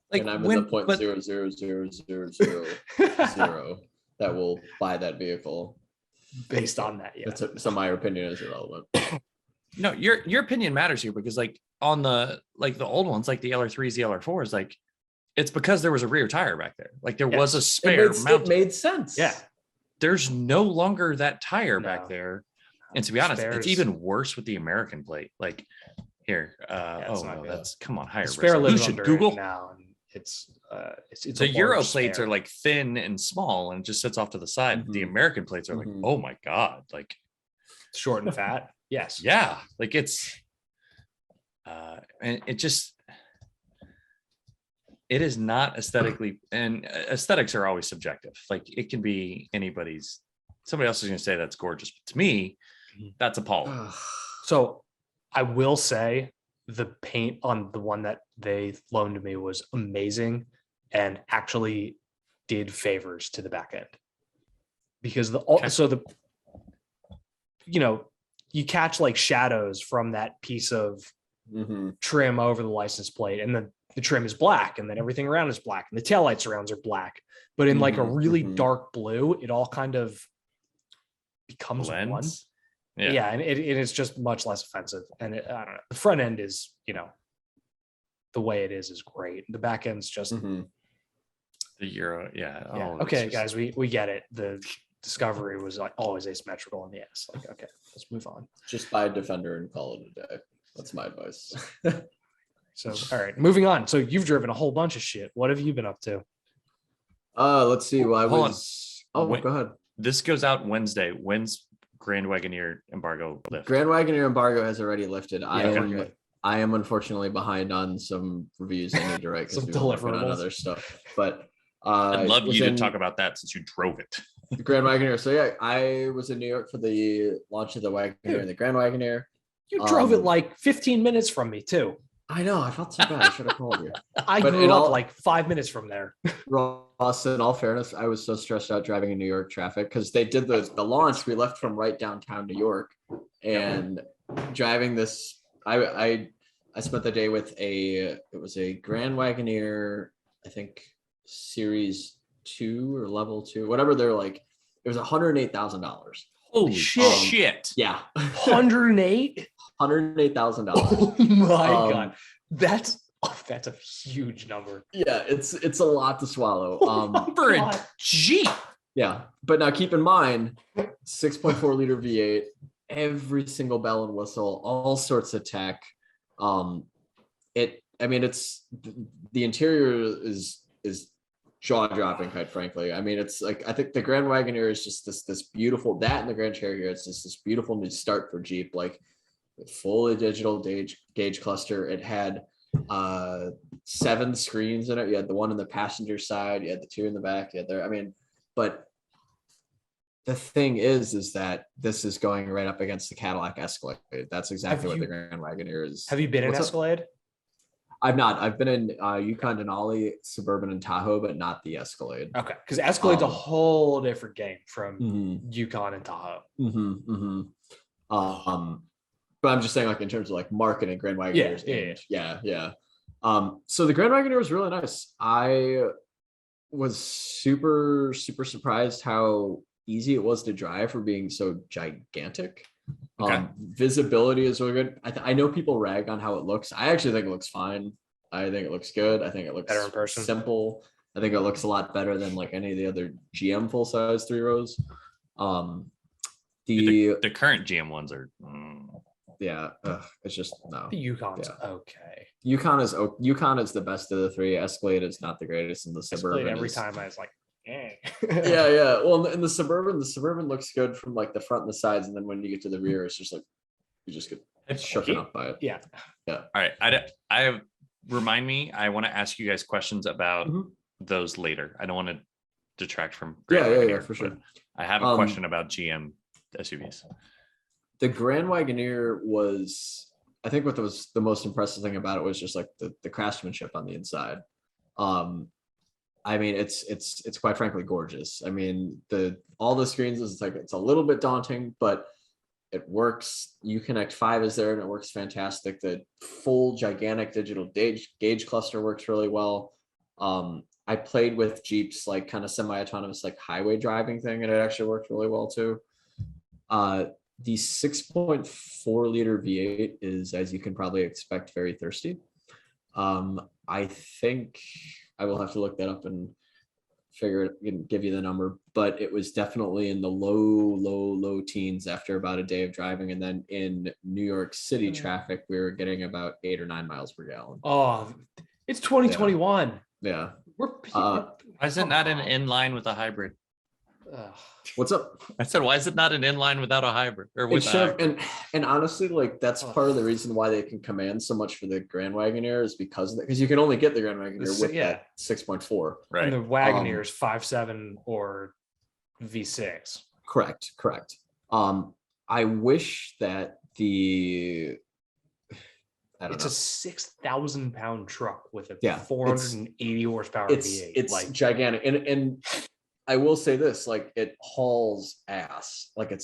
Like, and I'm in the 0.00000 that will buy that vehicle based on that. Yeah. So my opinion is irrelevant. No, your opinion matters here, because like on the old ones, like the LR3s, the LR4s, like it's because there was a rear tire back there. Like there was a spare it made sense. Yeah. There's no longer that tire back there. And to be honest, it's even worse with the American plate. Like here, that's come on, higher. Spare lives under Google now, and it's the Euro plates are like thin and small, and it just sits off to the side. The American plates are like, oh my god, like short and fat. Yes, yeah, like it's, and it is not aesthetically, and aesthetics are always subjective. Like it can be anybody's. Somebody else is going to say that's gorgeous, but to me, that's appalling. So I will say the paint on the one that they loaned me was amazing and actually did favors to the back end, because you catch like shadows from that piece of trim over the license plate, and then the trim is black, and then everything around is black, and the taillight surrounds are black, but in like a really dark blue, it all kind of becomes blends. One. Yeah, and it is just much less offensive. And I don't know. The front end is, the way it is great. The back end's just the Euro. Yeah. Oh, okay, guys, we get it. The Discovery was like always asymmetrical in the ass. Like, okay, let's move on. Just buy a Defender and call it a day. That's my advice. So, all right, moving on. So you've driven a whole bunch of shit. What have you been up to? Let's see. Well, go ahead. This goes out Wednesday. When's Grand Wagoneer embargo lift? Grand Wagoneer embargo has already lifted. I am unfortunately behind on some reviews I need to write because we're working on other stuff. But I'd love you to talk about that since you drove it. The Grand Wagoneer. So yeah, I was in New York for the launch of the Wagoneer and the Grand Wagoneer. You drove it like 15 minutes from me too. I know. I felt so bad. I should have called you. I grew up like 5 minutes from there. Ross, in all fairness, I was so stressed out driving in New York traffic because they did the launch. We left from right downtown New York, and driving this, I spent the day with it was a Grand Wagoneer, I think Series 2 or Level 2, whatever they're like. It was $108,000. Holy shit! Yeah, 108. $108,000. Oh my god, that's a huge number. Yeah, it's a lot to swallow. For a Jeep. Yeah, but now keep in mind, 6.4 liter V8, every single bell and whistle, all sorts of tech. It's the interior is jaw dropping, quite frankly. I mean, it's like, I think the Grand Wagoneer is just this beautiful, that and the Grand Cherokee, it's just this beautiful new start for Jeep, like with fully digital gauge cluster. It had 7 screens in it. You had the one on the passenger side, you had the 2 in the back, but the thing is that this is going right up against the Cadillac Escalade. That's exactly what the Grand Wagoneer is. Have you been in Escalade? I've not. I've been in Yukon Denali, Suburban, and Tahoe, but not the Escalade. Okay, because Escalade's a whole different game from Yukon and Tahoe. But I'm just saying, like, in terms of like marketing, Grand Wagoneers. Yeah. So the Grand Wagoneer was really nice. I was super, super surprised how easy it was to drive for being so gigantic. Okay. Visibility is really good. I know people rag on how it looks. I actually think it looks fine. I think it looks good. I think it looks better in person. Simple. I think it looks a lot better than like any of the other GM full size 3 rows. The current GM ones are. It's just no. The Yukon's okay. Yukon is the best of the 3. Escalade is not the greatest, in the Suburban. Every time I was like, yeah. Well, in the Suburban looks good from like the front and the sides, and then when you get to the rear, it's just like you just get shooken up by it. Yeah. All right. I remind me. I want to ask you guys questions about those later. I don't want to detract from. Yeah, for sure. I have a question about GM SUVs. The Grand Wagoneer was, I think, what was the most impressive thing about it was just like the craftsmanship on the inside. I mean, it's quite frankly gorgeous. I mean, all the screens it's a little bit daunting, but it works. Yukon XL is there and it works fantastic. The full gigantic digital gauge cluster works really well. I played with Jeep's like kind of semi-autonomous like highway driving thing, and it actually worked really well too. The 6.4 liter V8 is, as you can probably expect, very thirsty. I think I will have to look that up and figure it and give you the number, but it was definitely in the low teens after about a day of driving. And then in New York City traffic, we were getting about 8 or 9 miles per gallon. Oh, it's 2021. Yeah. Why is it not an inline with a hybrid? What's up? I said, why is it not an inline without a hybrid? Or with and honestly, like that's part of the reason why they can command so much for the Grand Wagoneer is because of that. Because you can only get the Grand Wagoneer with that 6.4. Right. And the Wagoneer is 5.7 or V6. Correct. I wish that it's a 6,000 pound truck with a 480 horsepower V8. It's gigantic. And I will say this, like it hauls ass. Like it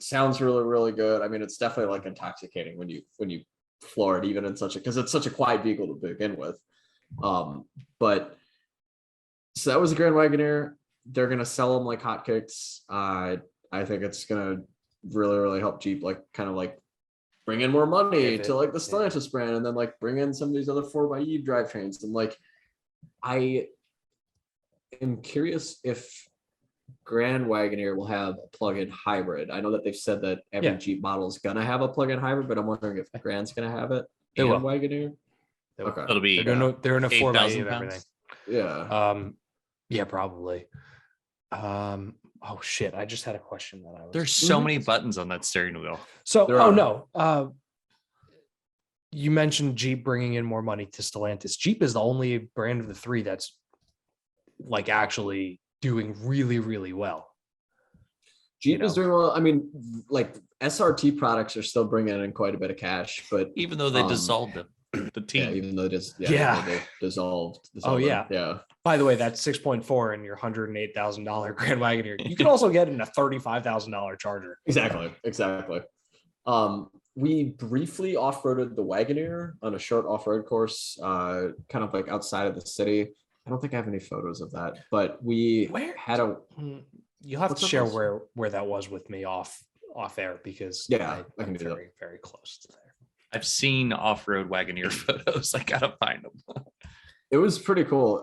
sounds really, really good. I mean, it's definitely like intoxicating when you floor it, even in because it's such a quiet vehicle to begin with. But so that was the Grand Wagoneer. They're going to sell them like hotcakes. I think it's going to really, really help Jeep, like kind of like bring in more money to like the Stellantis brand, and then like bring in some of these other 4xe drivetrains. And like, I'm curious if Grand Wagoneer will have a plug-in hybrid. I know that they've said that every Jeep model is gonna have a plug-in hybrid, but I'm wondering if Grand's gonna have it. They will. Wagoneer. Okay, it'll be. They're in a 4xe of everything. Yeah. Yeah, probably. Oh shit! I just had a question that I was. There's so many buttons on that steering wheel. So, you mentioned Jeep bringing in more money to Stellantis. Jeep is the only brand of the 3 that's like actually doing really, really well. Jeep is doing well. I mean, like SRT products are still bringing in quite a bit of cash, but even though they dissolved the team. Yeah, even though it is, they dissolved. Oh yeah. Yeah. By the way, that's 6.4 in your $108,000 Grand Wagoneer. You can also get in a $35,000 Charger. Exactly. We briefly off-roaded the Wagoneer on a short off-road course, kind of like outside of the city. I don't think I have any photos of that, but we had a. You'll have to share where that was with me off air, because I can do very, very close to there. I've seen off-road Wagoneer photos. I gotta find them. It was pretty cool.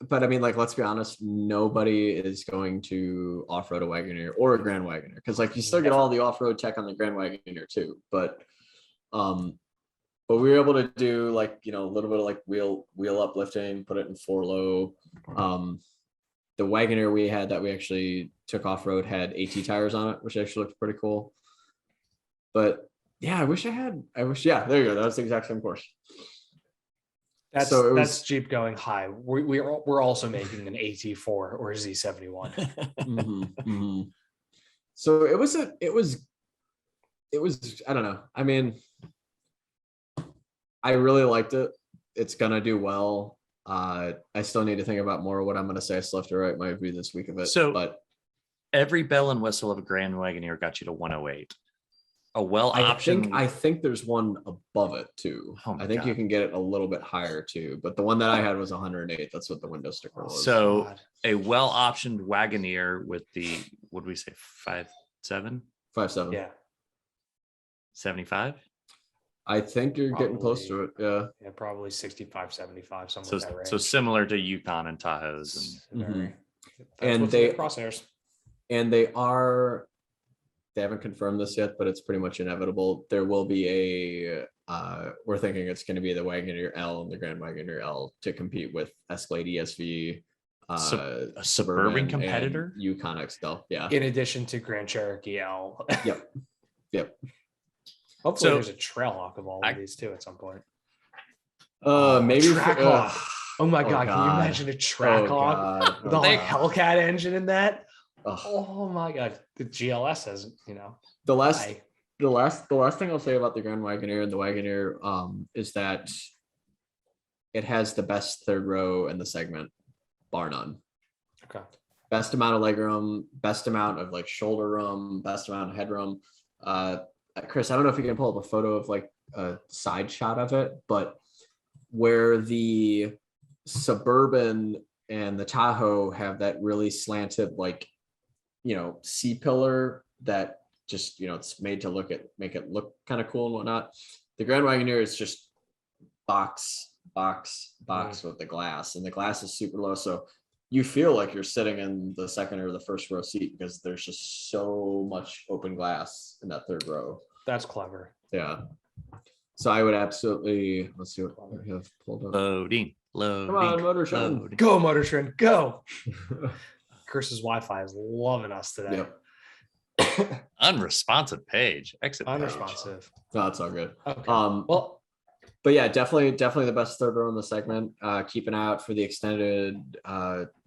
But I mean, like, let's be honest, nobody is going to off-road a Wagoneer or a Grand Wagoneer, because like you still get all the off-road tech on the Grand Wagoneer too. But we were able to do like, a little bit of like wheel uplifting, put it in 4-low. The Wagoneer we had that we actually took off-road had AT tires on it, which actually looked pretty cool. But yeah, there you go. That was the exact same course. That's Jeep going high. We're also making an AT4 or Z71. So it was I don't know. I mean, I really liked it. It's gonna do well. I still need to think about more of what I'm gonna say. I still have to write my review this week of it. But every bell and whistle of a Grand Wagoneer got you to 108. A option. I think there's one above it too. I think you can get it a little bit higher too, but the one that I had was 108. That's what the window sticker was. So a well-optioned Wagoneer with the, what do we say, 5.7? 5.7. Yeah. 75? I think you're getting close to it. Yeah. Yeah, probably 65, 75, something like that range. So similar to Yukon and Tahoes. And they crosshairs. And they haven't confirmed this yet, but it's pretty much inevitable. There will be we're thinking it's going to be the Wagoneer L and the Grand Wagoneer L to compete with Escalade ESV, a Suburban competitor, Yukon XL. Yeah. In addition to Grand Cherokee L. Yep. Hopefully there's a Trailhawk of all of these too at some point. Maybe Trackhawk. Oh my God. Can you imagine a Trackhawk with a Hellcat engine in that? Oh my God. The GLS has, the last thing I'll say about the Grand Wagoneer and the Wagoneer is that it has the best third row in the segment, bar none. Okay. Best amount of legroom, best amount of like shoulder room, best amount of headroom. Chris, I don't know if you can pull up a photo of like a side shot of it, but where the Suburban and the Tahoe have that really slanted, like, C-pillar that just, it's made to make it look kind of cool and whatnot. The Grand Wagoneer is just box with the glass, and the glass is super low. So you feel like you're sitting in the second or the first row seat because there's just so much open glass in that third row. That's clever. Yeah. So I would absolutely, let's see what I have pulled up. Loading. Come on, Motor Trend. Go, Motor Trend, go. Chris's Wi-Fi is loving us today. Yep. Unresponsive page. Exit Unresponsive. No, it's all good. Okay. But yeah, definitely the best third row in the segment. Keep an eye out for the extended,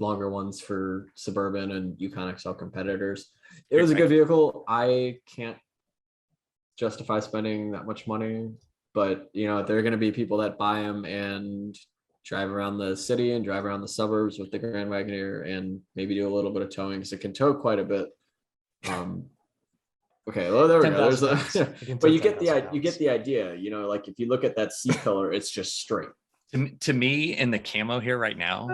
longer ones for Suburban and Yukon XL competitors. It was a good vehicle. I can't justify spending that much money, but there are going to be people that buy them and drive around the city and drive around the suburbs with the Grand Wagoneer and maybe do a little bit of towing because it can tow quite a bit. Okay, well, there we go. But you get the idea. Like if you look at that C-pillar, it's just straight. To me, in the camo here right now,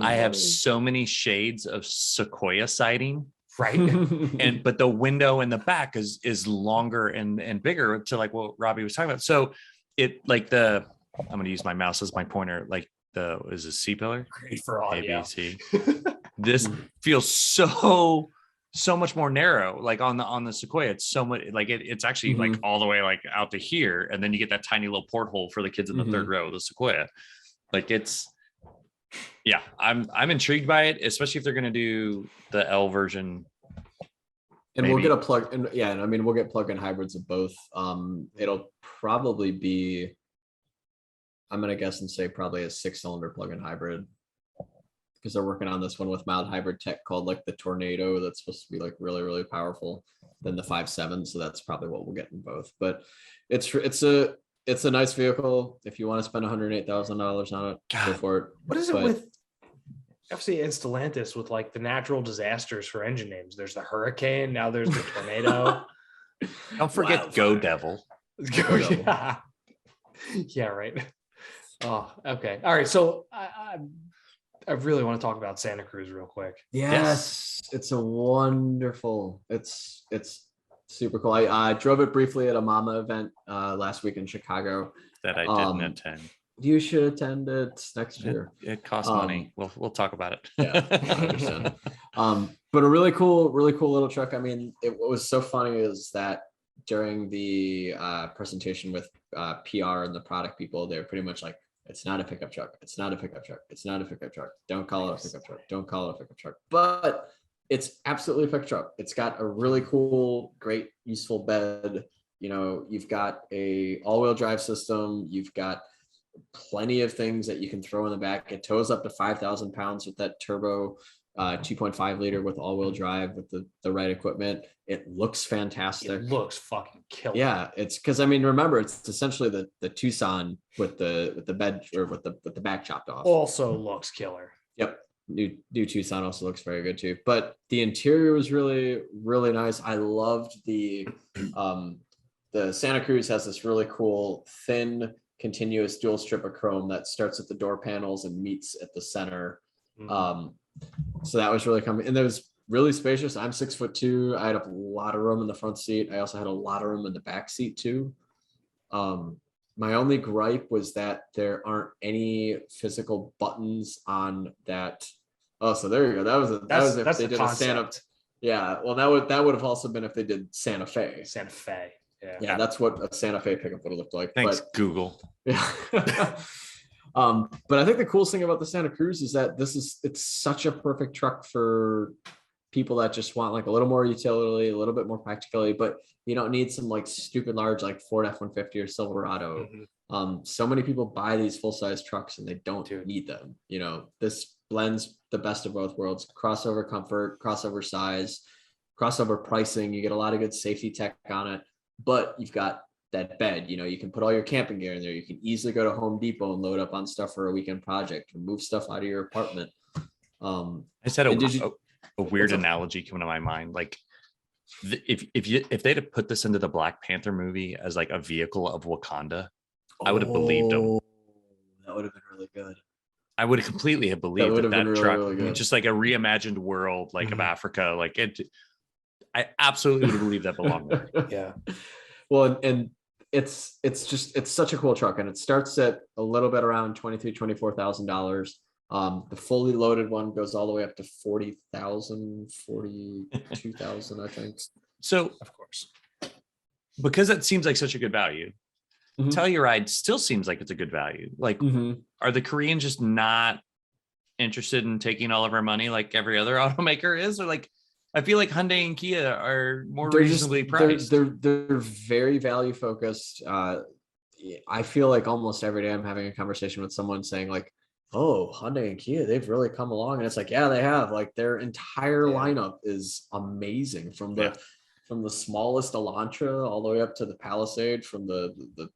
I have so many shades of Sequoia siding. Right. But the window in the back is longer and bigger to like what Robbie was talking about. So it like I'm going to use my mouse as my pointer. Like is a C-pillar? Great for audio. ABC. This feels so much more narrow. Like on the Sequoia, it's so much like it's actually like all the way like out to here, and then you get that tiny little porthole for the kids in the third row of the Sequoia. Like I'm intrigued by it, especially if they're going to do the L version. And maybe. We'll get a plug, and I mean we'll get plug-in hybrids of both. It'll probably be, I'm gonna guess and say probably a 6-cylinder plug-in hybrid. because they're working on this one with mild hybrid tech called like the Tornado. That's supposed to be like really, really powerful than the 5.7. So that's probably what we'll get in both. But it's a nice vehicle. If you want to spend $108,000 on it, go for it. What is it with FC and Stellantis with like the natural disasters for engine names? There's the Hurricane, now there's the Tornado. Don't forget Go Devil. Yeah. Yeah, right. Oh, okay. All right. So I really want to talk about Santa Cruz real quick. Yes. It's a wonderful, it's super cool. I drove it briefly at a Mama event last week in Chicago. That I didn't attend. You should attend it next year. It costs money. We'll talk about it. Yeah, I understand. But a really cool little truck. I mean, what was so funny is that during the presentation with PR and the product people, they're pretty much like, it's not a pickup truck. It's not a pickup truck. It's not a pickup truck. Don't call it a pickup truck. Don't call it a pickup truck. But it's absolutely a pickup truck. It's got a really cool, great, useful bed. You know, you've got a all-wheel drive system. You've got plenty of things that you can throw in the back. It tows up to 5,000 pounds with that turbo 2.5 liter with all-wheel drive with the right equipment. It looks fantastic. It looks fucking killer. Yeah, it's because I mean, remember, it's essentially the Tucson with the bed or with the back chopped off. Also looks killer. Yep. New Tucson also looks very good too. But the interior was really, really nice. I loved the Santa Cruz has this really cool thin continuous dual strip of chrome that starts at the door panels and meets at the center. So that was really coming, and it was really spacious. I'm 6'2". I had a lot of room in the front seat. I also had a lot of room in the back seat too. My only gripe was that there aren't any physical buttons on that. Oh, so there you go. That was if they did a Santa. Yeah, well, that would have also been if they did Santa Fe. Santa Fe. Yeah, that's what a Santa Fe pickup would have looked like. Thanks, Google. Yeah. But I think the coolest thing about the Santa Cruz is that it's such a perfect truck for people that just want like a little more utility, a little bit more practicality, but you don't need some like stupid large like Ford F-150 or Silverado. So many people buy these full-size trucks and they don't need them. You know, this blends the best of both worlds: crossover comfort, crossover size, crossover pricing. You get a lot of good safety tech on it, but you've got that bed. You know, you can put all your camping gear in there. You can easily go to Home Depot and load up on stuff for a weekend project, or move stuff out of your apartment. I said a weird analogy coming to my mind. Like if they'd have put this into the Black Panther movie as like a vehicle of Wakanda, I would have believed them. That would have been really good. I would have completely have believed that truck, really just like a reimagined world, like of Africa. Like it, I absolutely would have believed that belonged there. Yeah. Well, and it's such a cool truck, and it starts at a little bit around $24,000. The fully loaded one goes all the way up to 40,000, 42,000, I think. So, of course, because that seems like such a good value, Telluride still seems like it's a good value. Like, are the Koreans just not interested in taking all of our money like every other automaker is? Or like, I feel like Hyundai and Kia are more reasonably priced. They're very value focused. I feel like almost every day I'm having a conversation with someone saying like, oh, Hyundai and Kia, they've really come along. And it's like, yeah, they have. Like their entire lineup is amazing, from the smallest Elantra all the way up to the Palisade, from the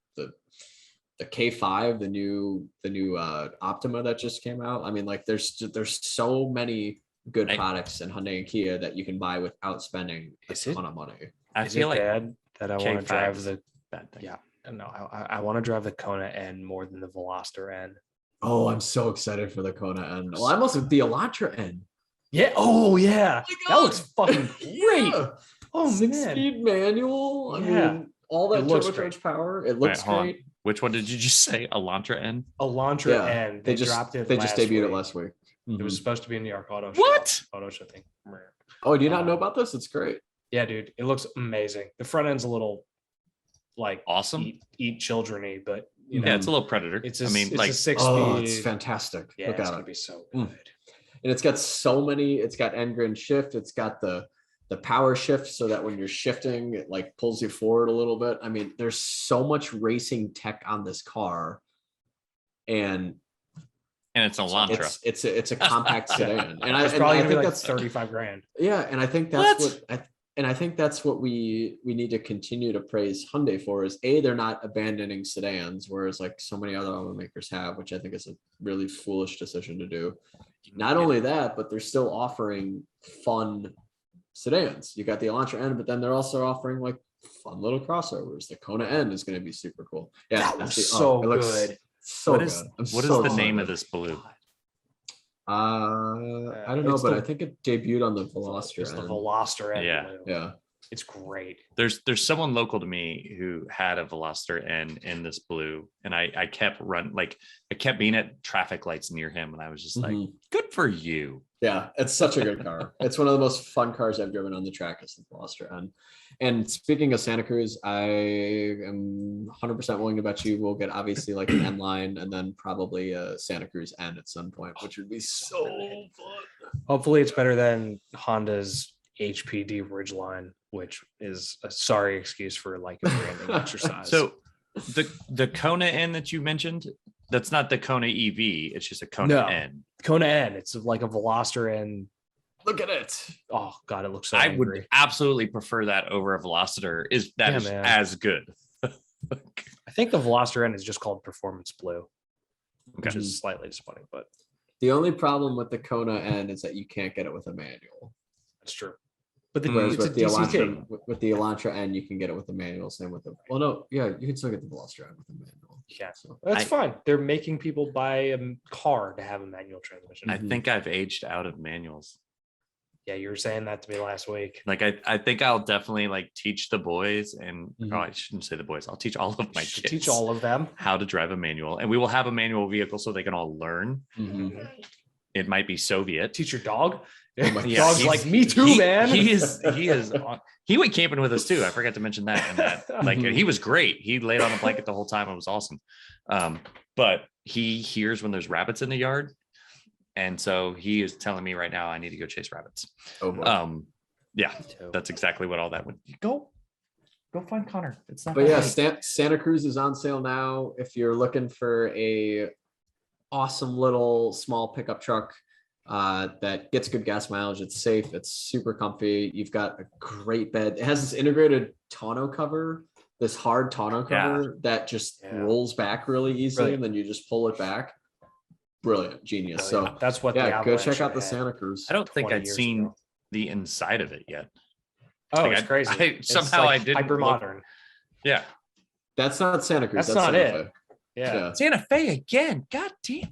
K5, the new Optima that just came out. I mean, like there's so many good products in Hyundai and Kia that you can buy without spending a ton of money. I feel like bad that I want to drive the bad thing. Yeah, no, I want to drive the Kona N more than the Veloster N. Oh, I'm so excited for the Kona N. Well, I'm also the Elantra N. Yeah. Oh yeah. That looks fucking great. Yeah. Oh, 6-speed manual. I mean, all that turbocharged power. It looks great. Which one did you just say? Elantra N? Elantra N. They just dropped it. They just debuted it last week. It was supposed to be in New York Auto Show. What? Auto Show thing. Oh, do you not know about this? It's great. Yeah, dude. It looks amazing. The front end's a little like awesome. Eat children-y, but you know, yeah, it's a little Predator. It's a 6-speed. Oh, it's fantastic. Yeah, Look it's at gonna it. be so good. And it's got so many. It's got end-grin shift. It's got the power shift, so that when you're shifting, it like pulls you forward a little bit. I mean, there's so much racing tech on this car, and And it's an Elantra. It's a compact sedan, and It's probably gonna be like 35 grand. Yeah, and I think that's I think that's what we need to continue to praise Hyundai for is they're not abandoning sedans, whereas like so many other automakers have, which I think is a really foolish decision to do. Not only that, but they're still offering fun sedans. You got the Elantra N, but then they're also offering like fun little crossovers. The Kona N is going to be super cool. Yeah, That was so good. So what good. What is the name of this blue? I don't know, but I think it debuted on the Veloster. It's the Veloster N. Yeah. Yeah. It's great. There's someone local to me who had a Veloster N in this blue, and I kept being at traffic lights near him, and I was just like, good for you. Yeah, it's such a good car. It's one of the most fun cars I've driven on the track is the Veloster N. And speaking of Santa Cruz, I am 100% willing to bet you we'll get obviously like an N line and then probably a Santa Cruz N at some point, which would be so fun. Hopefully it's better than Honda's HPD Ridgeline, which is a sorry excuse for like a branding exercise. So the Kona N that you mentioned, that's not the Kona EV, it's just a Kona N. Kona N, it's like a Veloster N. Look at it. Oh god, it looks so I angry. would absolutely prefer that over a Veloster. Is as good. I think the Veloster N is just called Performance Blue, which Okay. is slightly disappointing, but The only problem with the Kona N is that you can't get it with a manual. that's true. But Whereas it's a with the DCT. Elantra, with the Elantra N, you can get it with a manual. Same with the. Well, no, yeah, you can still get the Veloster N with a manual. Yeah, So that's fine. They're making people buy a car to have a manual transmission. I think I've aged out of manuals. Yeah, you were saying that to me last week. Like I think I'll definitely like teach the boys, and I shouldn't say the boys. I'll teach all of my You should kids teach all of them how to drive a manual, and we will have a manual vehicle so they can all learn. It might be Soviet. teach your dog. my Dog's he's- like me too, man. He went camping with us too. I forgot to mention that. And that like he was great. He laid on a blanket the whole time. It was awesome. But he hears when there's rabbits in the yard. And so he is telling me right now I need to go chase rabbits. Oh, boy. Yeah, that's exactly what all that would go find Connor. It's not But yeah, late. Santa Cruz is on sale now. If you're looking for a awesome little small pickup truck that gets good gas mileage, it's safe, it's super comfy. You've got a great bed. It has this integrated tonneau cover, this hard tonneau cover that just rolls back really easily, and then you just pull it back. Brilliant, genius. Oh, So yeah. That's what. yeah, the go Avalanche check out the had. Santa Cruz. I don't think 20 I'd years seen ago. the inside of it yet. Oh, Like, it's crazy. Somehow I didn't hyper look- modern. Yeah. That's not Santa Cruz. That's not Santa it. Fe. Yeah. Santa Fe again. God damn.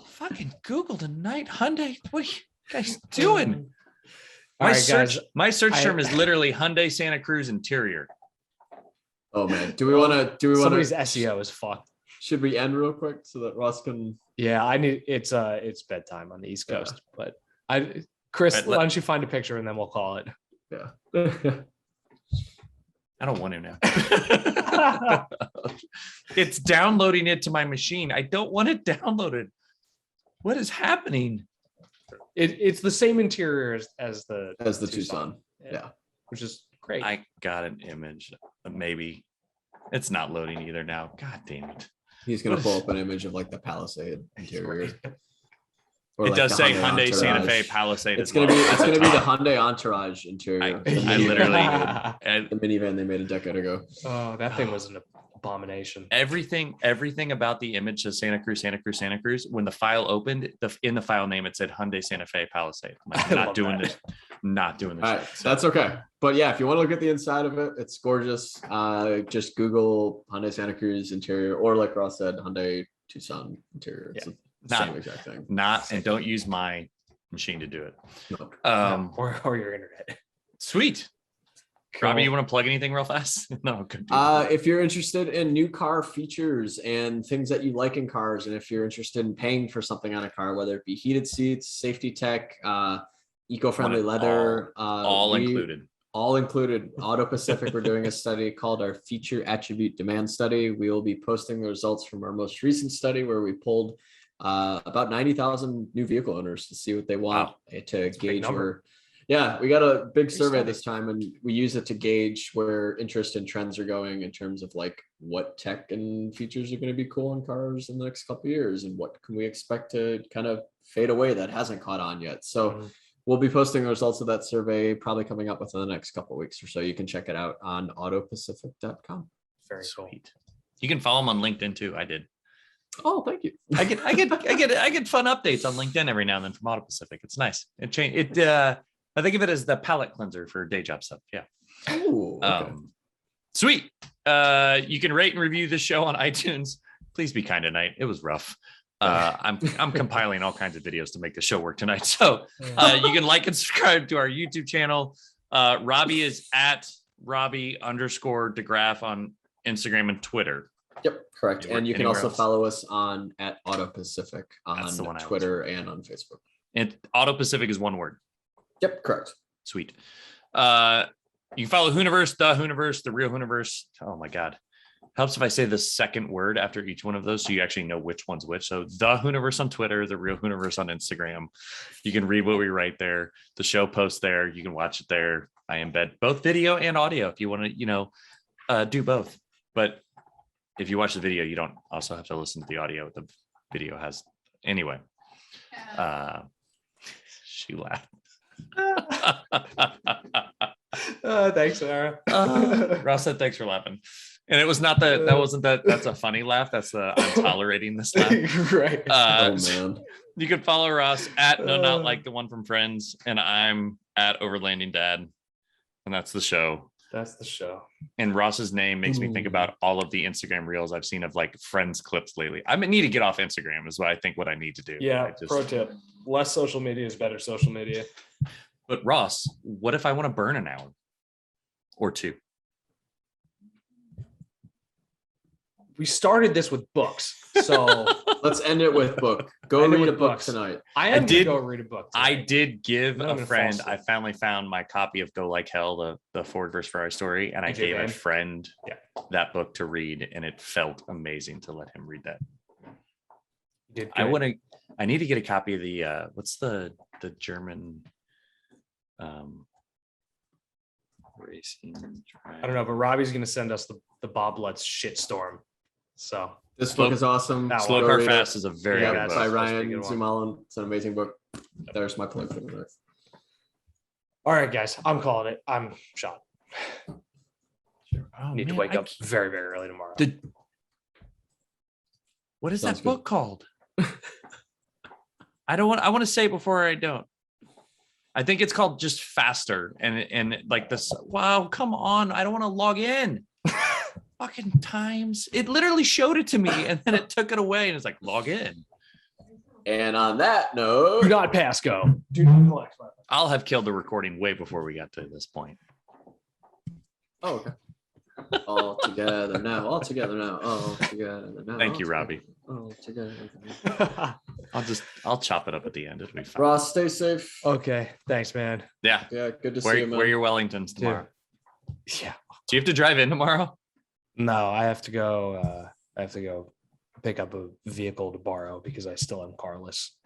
Fucking Google tonight. Hyundai. What are you guys doing? All right, guys. My search term is literally Hyundai Santa Cruz interior. Oh man, do we want to? Somebody's SEO is fucked. Should we end real quick so that Ross can? Yeah, I need it's bedtime on the East Coast, but Chris, Right, why don't you find a picture and then we'll call it. Yeah. I don't want to now. It's downloading it to my machine. I don't want it downloaded. What is happening? It's the same interior as the Tucson. Yeah. Which is great. I got an image. Maybe it's not loading either now. God damn it. He's gonna pull up an image of like the Palisade interior. Or It like does the say Hyundai Santa Fe Entourage. Palisade. It's as gonna well. be At the top. Hyundai Entourage interior. I literally the minivan they made a decade ago. Oh, that thing was an abomination. everything about the image says Santa Cruz, Santa Cruz, Santa Cruz. When the file opened, in the file name it said Hyundai Santa Fe Palisade. I'm like, I not love doing that. this. Not doing this. All right, that's okay. But yeah, if you want to look at the inside of it, it's gorgeous. Just Google Hyundai Santa Cruz interior, or like Ross said, Hyundai Tucson interior. It's the same exact thing. And don't use my machine to do it. No. Or your internet. Sweet. Cool. Robbie, you want to plug anything real fast? No, good. If you're interested in new car features and things that you like in cars, and if you're interested in paying for something on a car, whether it be heated seats, safety tech, eco-friendly leather, all included. All included. AutoPacific, we're doing a study called our Feature Attribute Demand Study. We will be posting the results from our most recent study where we pulled about 90,000 new vehicle owners to see what they want to gauge your. Yeah, we got a big survey Study. this time, and we use it to gauge where interest and trends are going in terms of like what tech and features are going to be cool in cars in the next couple of years, and what can we expect to kind of fade away that hasn't caught on yet. So we'll be posting the results of that survey probably coming up within the next couple of weeks or so. You can check it out on autopacific.com. Very Sweet. You can follow them on LinkedIn too. I did. Oh, thank you. I get fun updates on LinkedIn every now and then from AutoPacific. It's nice. It changed. I think of it as the palette cleanser for day job stuff. Yeah. Ooh, okay. Sweet. You can rate and review this show on iTunes. Please be kind tonight. It was rough. I'm compiling all kinds of videos to make the show work tonight. So you can like and subscribe to our YouTube channel. Robby is at Robby_DeGraff on Instagram and Twitter. Yep, correct. And you can also else? follow us on at AutoPacific on Twitter and on Facebook. And AutoPacific is one word. Yep, correct. Sweet. You can follow Hooniverse, the real Hooniverse. Oh my God. Helps if I say the second word after each one of those so you actually know which one's which. So the Hooniverse on Twitter, the real Hooniverse on Instagram. You can read what we write there. The show posts there. You can watch it there. I embed both video and audio if you want to, do both. But if you watch the video, you don't also have to listen to the audio. The video has anyway. She laughed. Thanks, Sarah. Ross said thanks for laughing. And it was not that's a funny laugh. That's the I'm tolerating this laugh. Right. Oh man. You can follow Ross at no not like the one from Friends, and I'm at Overlanding Dad. And that's the show. That's the show. And Ross's name makes me think about all of the Instagram reels I've seen of like Friends clips lately. I need to get off Instagram is what I think what I need to do. Yeah, pro tip. Less social media is better social media. But Ross, what if I want to burn an hour or two? We started this with books. So let's end it with book. Go read a book tonight. I am going to go read a book tonight. I did give a friend, I finally found my copy of Go Like Hell, the Ford versus Ferrari story. And I gave a friend that book to read. And it felt amazing to let him read that. I need to get a copy of the, what's the German racing drive? I don't know, but Robby's going to send us the Bob Lutz shitstorm. So this book is awesome. Slow Car Fast is a very good book. By Ryan Zumalin. It's an amazing book. There's my plug for the night. All right, guys, I'm calling it. I'm shot. Need to wake up very, very early tomorrow. What is that book called? I want to say it before I don't. I think it's called just Faster and like this. Wow, come on. I don't want to log in. Fucking times. It literally showed it to me and then it took it away and it's like log in. And on that note, do not pass go. Do not collect. I'll have killed the recording way before we got to this point. Oh, okay. All together now. All together now. All together now. Thank you, Robby. All together. I'll chop it up at the end. It'll be fine. Ross, stay safe. Okay. Thanks, man. Yeah. Yeah. Good to see you, man. Wear your Wellingtons tomorrow. Yeah. Do you have to drive in tomorrow? No, I have to go. Pick up a vehicle to borrow because I still am carless.